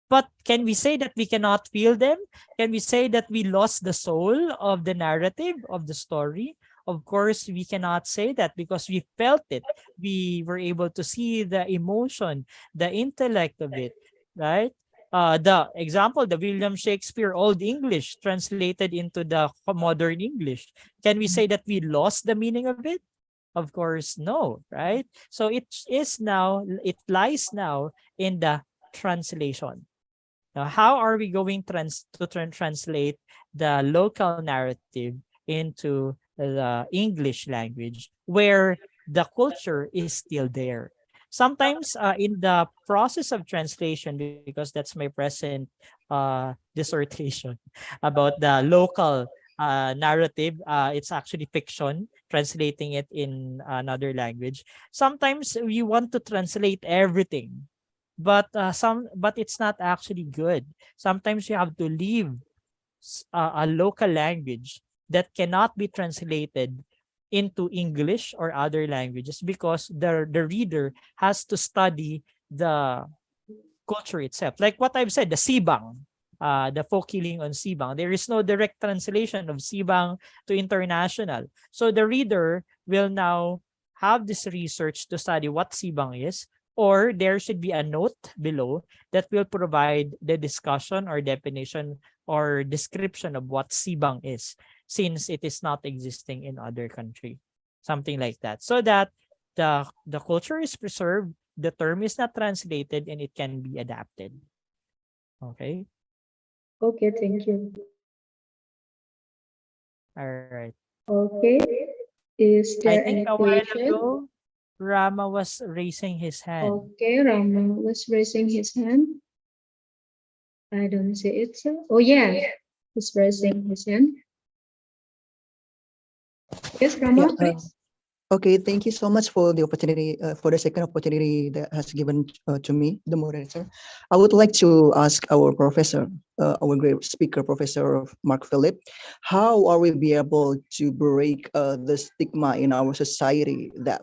But can we say that we cannot feel them? Can we say that we lost the soul of the narrative of the story? Of course, we cannot say that, because we felt it. We were able to see the emotion, the intellect of it, right? The example, the William Shakespeare Old English translated into the modern English. Can we say that we lost the meaning of it? Of course, no, right? So it lies now in the translation. Now, how are we going to translate the local narrative into the English language where the culture is still there? Sometimes in the process of translation, because that's my present dissertation about the local narrative, it's actually fiction, translating it in another language. Sometimes we want to translate everything, but it's not actually good. Sometimes you have to leave a local language that cannot be translated into English or other languages because the reader has to study the culture itself. Like what I've said, the Sibang, the folk healing on Sibang. There is no direct translation of Sibang to international. So the reader will now have this research to study what Sibang is, or there should be a note below that will provide the discussion or definition or description of what Sibang is, since it is not existing in other country. Something like that. So that the culture is preserved, the term is not translated, and it can be adapted. Okay. Okay, thank you. All right. Okay. Is I there think any a while question? ago, Rama was raising his hand. Okay, Rama was raising his hand. I don't see it. Oh yeah, he's raising his hand. Yes, Rama, please. Okay, thank you so much for the opportunity, for the second opportunity that has given to me, the moderator. I would like to ask our professor, our great speaker, Professor Mark Philip, how are we be able to break the stigma in our society that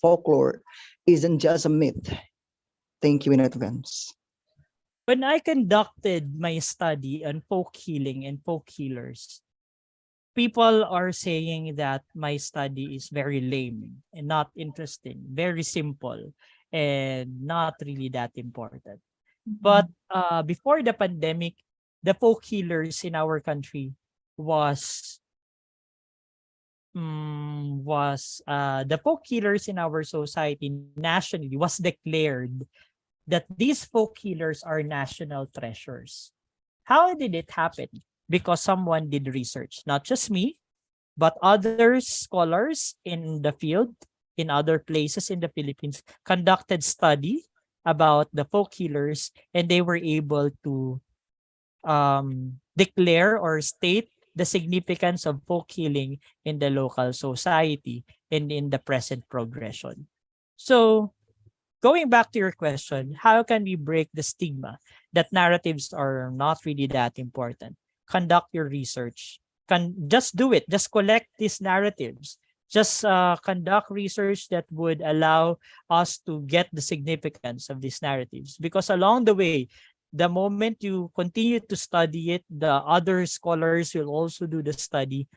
folklore isn't just a myth? Thank you in advance. When I conducted my study on folk healing and folk healers, people are saying that my study is very lame and not interesting, very simple, and not really that important. But before the pandemic, the folk healers in our country was the folk healers in our society nationally was declared that these folk healers are national treasures. How did it happen? Because someone did research, not just me, but other scholars in the field, in other places in the Philippines, conducted study about the folk healers, and they were able to declare or state the significance of folk healing in the local society and in the present progression. So, going back to your question, how can we break the stigma that narratives are not really that important? Conduct your research. Just do it. Just collect these narratives. Just conduct research that would allow us to get the significance of these narratives. Because along the way, the moment you continue to study it, the other scholars will also do the study.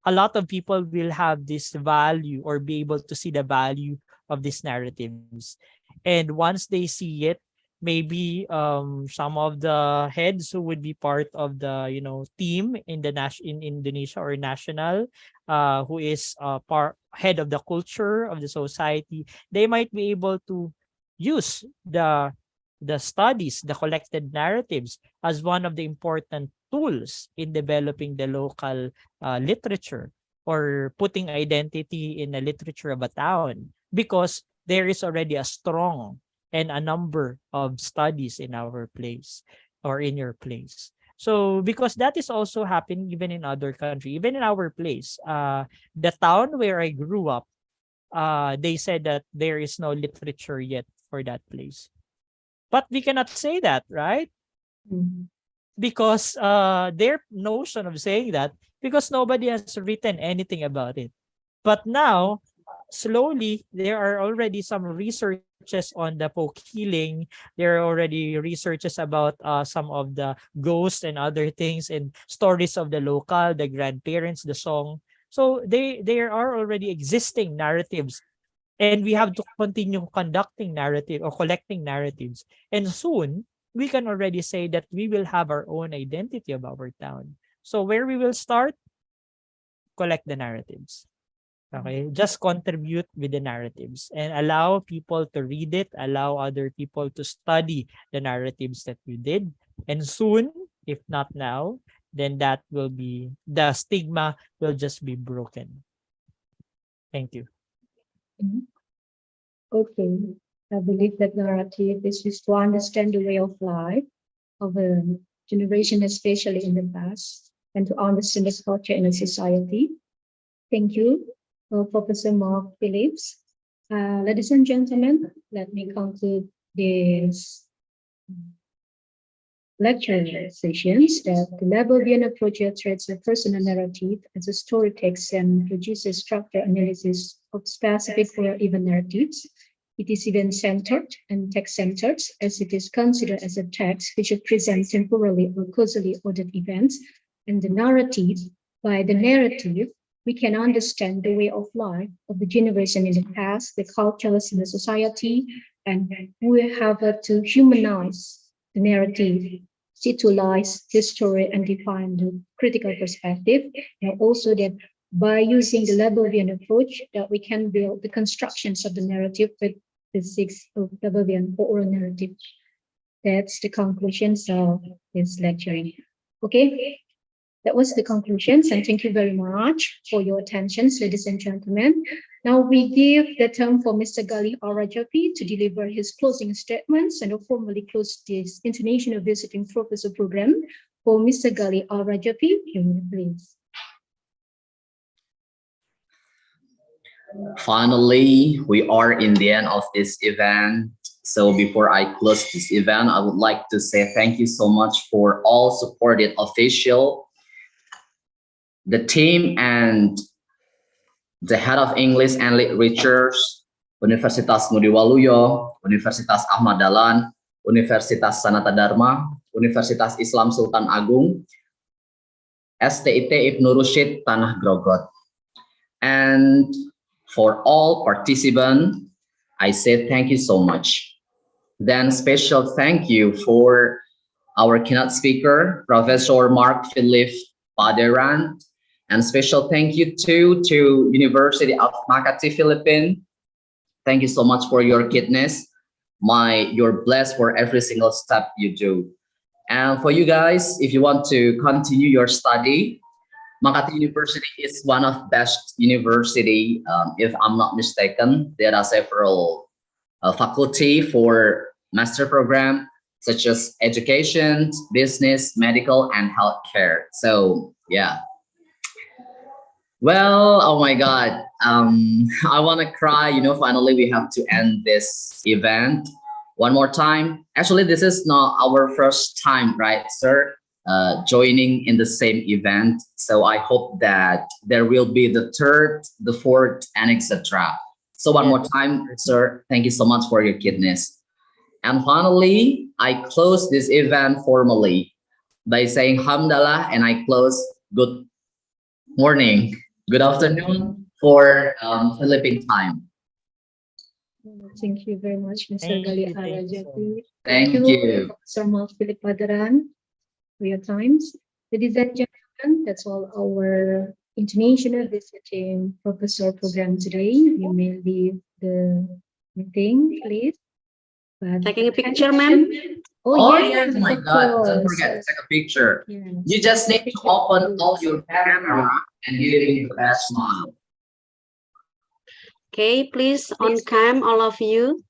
A lot of people will have this value or be able to see the value of these narratives. And once they see it, maybe some of the heads who would be part of the team in the in Indonesia or national, who is head of the culture of the society, they might be able to use the studies, the collected narratives as one of the important tools in developing the local literature or putting identity in the literature of a town, because there is already a strong and a number of studies in our place or in your place. So because that is also happening even in other country, even in our place, the town where I grew up, they said that there is no literature yet for that place. But we cannot say that, right? Because their notion of saying that, because nobody has written anything about it. But now, slowly, there are already some researches on the folk healing. There are already researches about some of the ghosts and other things and stories of the local, the grandparents, the song. So there are already existing narratives, and we have to continue conducting narrative or collecting narratives. And soon, we can already say that we will have our own identity of our town. So where we will start? Collect the narratives. Okay, just contribute with the narratives and allow people to read it, allow other people to study the narratives that you did. And soon, if not now, then that will be, the stigma will just be broken. Thank you. Okay, I believe that narrative is used to understand the way of life of a generation, especially in the past, and to understand the culture in a society. Thank you, Professor Mark Phillips. Ladies and gentlemen, let me conclude this lecture sessions that the Labovian approach treats a personal narrative as a story text and produces structure analysis of specific or even narratives. It is event-centered and text-centered, as it is considered as a text which presents temporally or causally ordered events, and the narrative. By the narrative, we can understand the way of life of the generation in the past, the cultures in the society, and we have to humanize the narrative, situalize the story, and define the critical perspective. And also that by using the Labovian approach, that we can build the constructions of the narrative with the 6 of Labovian oral narrative. That's the conclusions of this lecturing. Okay, that was the conclusions, and thank you very much for your attention, ladies and gentlemen. Now we give the term for Mr. Gali Arajapi to deliver his closing statements and formally close this International Visiting Professor Program. For Mr. Gali Arajapi, please. Finally, we are in the end of this event. So before I close this event, I would like to say thank you so much for all supported official, the team, and the head of English and Literature, Universitas Ngudi Waluyo, Universitas Ahmad Dahlan, Universitas Sanata Dharma, Universitas Islam Sultan Agung, STIT Ibnu Rushid Tanah Grogot. And for all participants, I say thank you so much. Then special thank you for our keynote speaker, Professor Mark Philip Paderan, and special thank you to University of Makati, Philippines. Thank you so much for your kindness. You're blessed for every single step you do. And for you guys, if you want to continue your study, Makati University is one of best university. If I'm not mistaken, there are several faculty for master program, such as education, business, medical, and healthcare. So yeah. Well, oh my God, I want to cry. Finally we have to end this event one more time. Actually, this is not our first time, right, sir? Joining in the same event. So I hope that there will be the third, the fourth, and etc. So one more time, sir, thank you so much for your kindness. And finally, I close this event formally by saying Hamdallah, and I close good morning, good afternoon for Philippine time. Thank you very much, Mr. Gali Arajapi. Thank you. Professor Mark Philip Paderan, for your times. Ladies and gentlemen, that's all our International Visiting Professor Program today. You may leave the meeting, please. Taking a picture, ma'am? Oh yes, my God, don't forget to take a picture. Yes. You just need to open all your camera and giving the best smile. Okay, please on cam, all of you.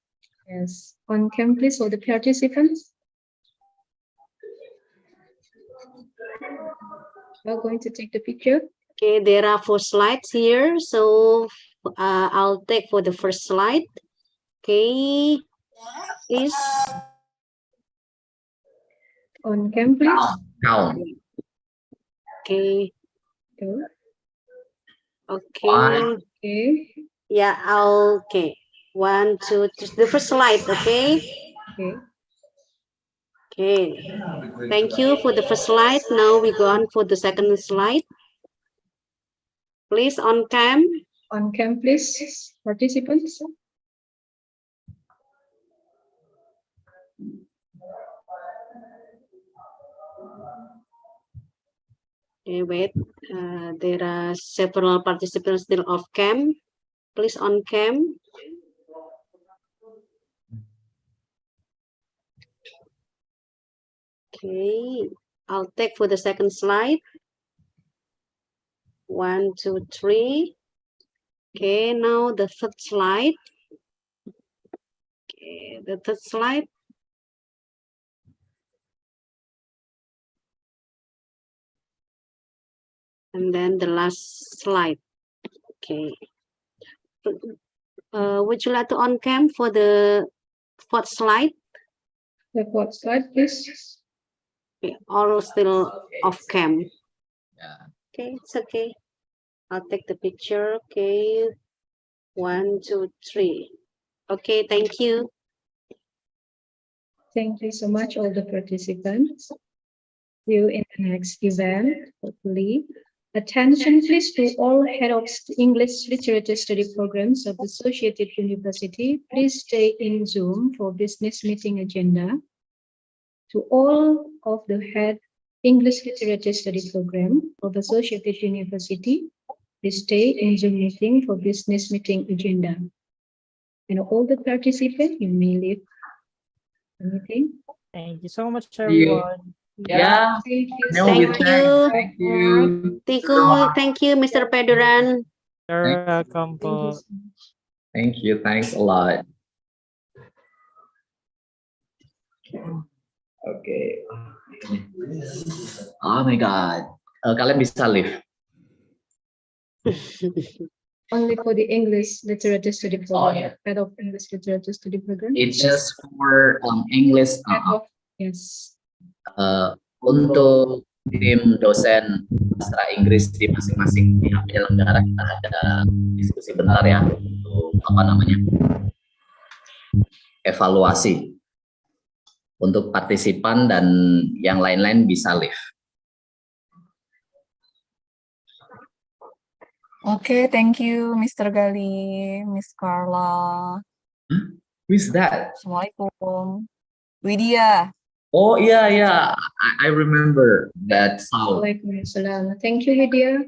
Yes, on cam, please, all the participants. We're going to take the picture. Okay, there are 4 slides here, so I'll take for the first slide. Okay, please. On cam, please. Count. Okay. Okay. Okay. Yeah, okay. 1, 2, 3. The first slide, okay? Okay. Okay. Thank you for the first slide. Now we go on for the second slide. Please on cam. On cam, please, participants. Okay, wait. There are several participants still off cam. Please on cam. Okay, I'll take for the second slide. 1, 2, 3. Okay, now the third slide. Okay, the third slide. And then the last slide. Okay. Would you like to on cam for the fourth slide? The fourth slide, please. Okay, or still off cam? Yeah. Okay, it's okay. I'll take the picture. Okay. 1, 2, 3. Okay, thank you. Thank you so much, all the participants. See you in the next event, hopefully. Attention please to all head of English literature study programs of Associated University. Please stay in Zoom for business meeting agenda. To all of the head English literature study program of Associated University, please stay in Zoom meeting for business meeting agenda. And all the participants, you may leave the meeting. Thank you so much, See you. everyone. Yeah. Thank you. No, Thank with you. thanks. Thank you. Thank you, Mr. Peduran. You're welcome po. Thank you. Thanks a lot. Okay. Oh my God. Kalian bisa live. Only for the English literature study program. Oh, yeah. Head of English literature study program. It's just for English. Yes. Untuk tim dosen bahasa Inggris di masing-masing pihak penyelenggara kita ada diskusi bentar ya untuk apa namanya evaluasi untuk partisipan dan yang lain-lain bisa live. Okay, thank you, Mr. Gali, Miss Carla. Who is that? Assalamualaikum. Widya. Oh iya, I remember that sound. Waalaikumsalam. Thank you, Widya.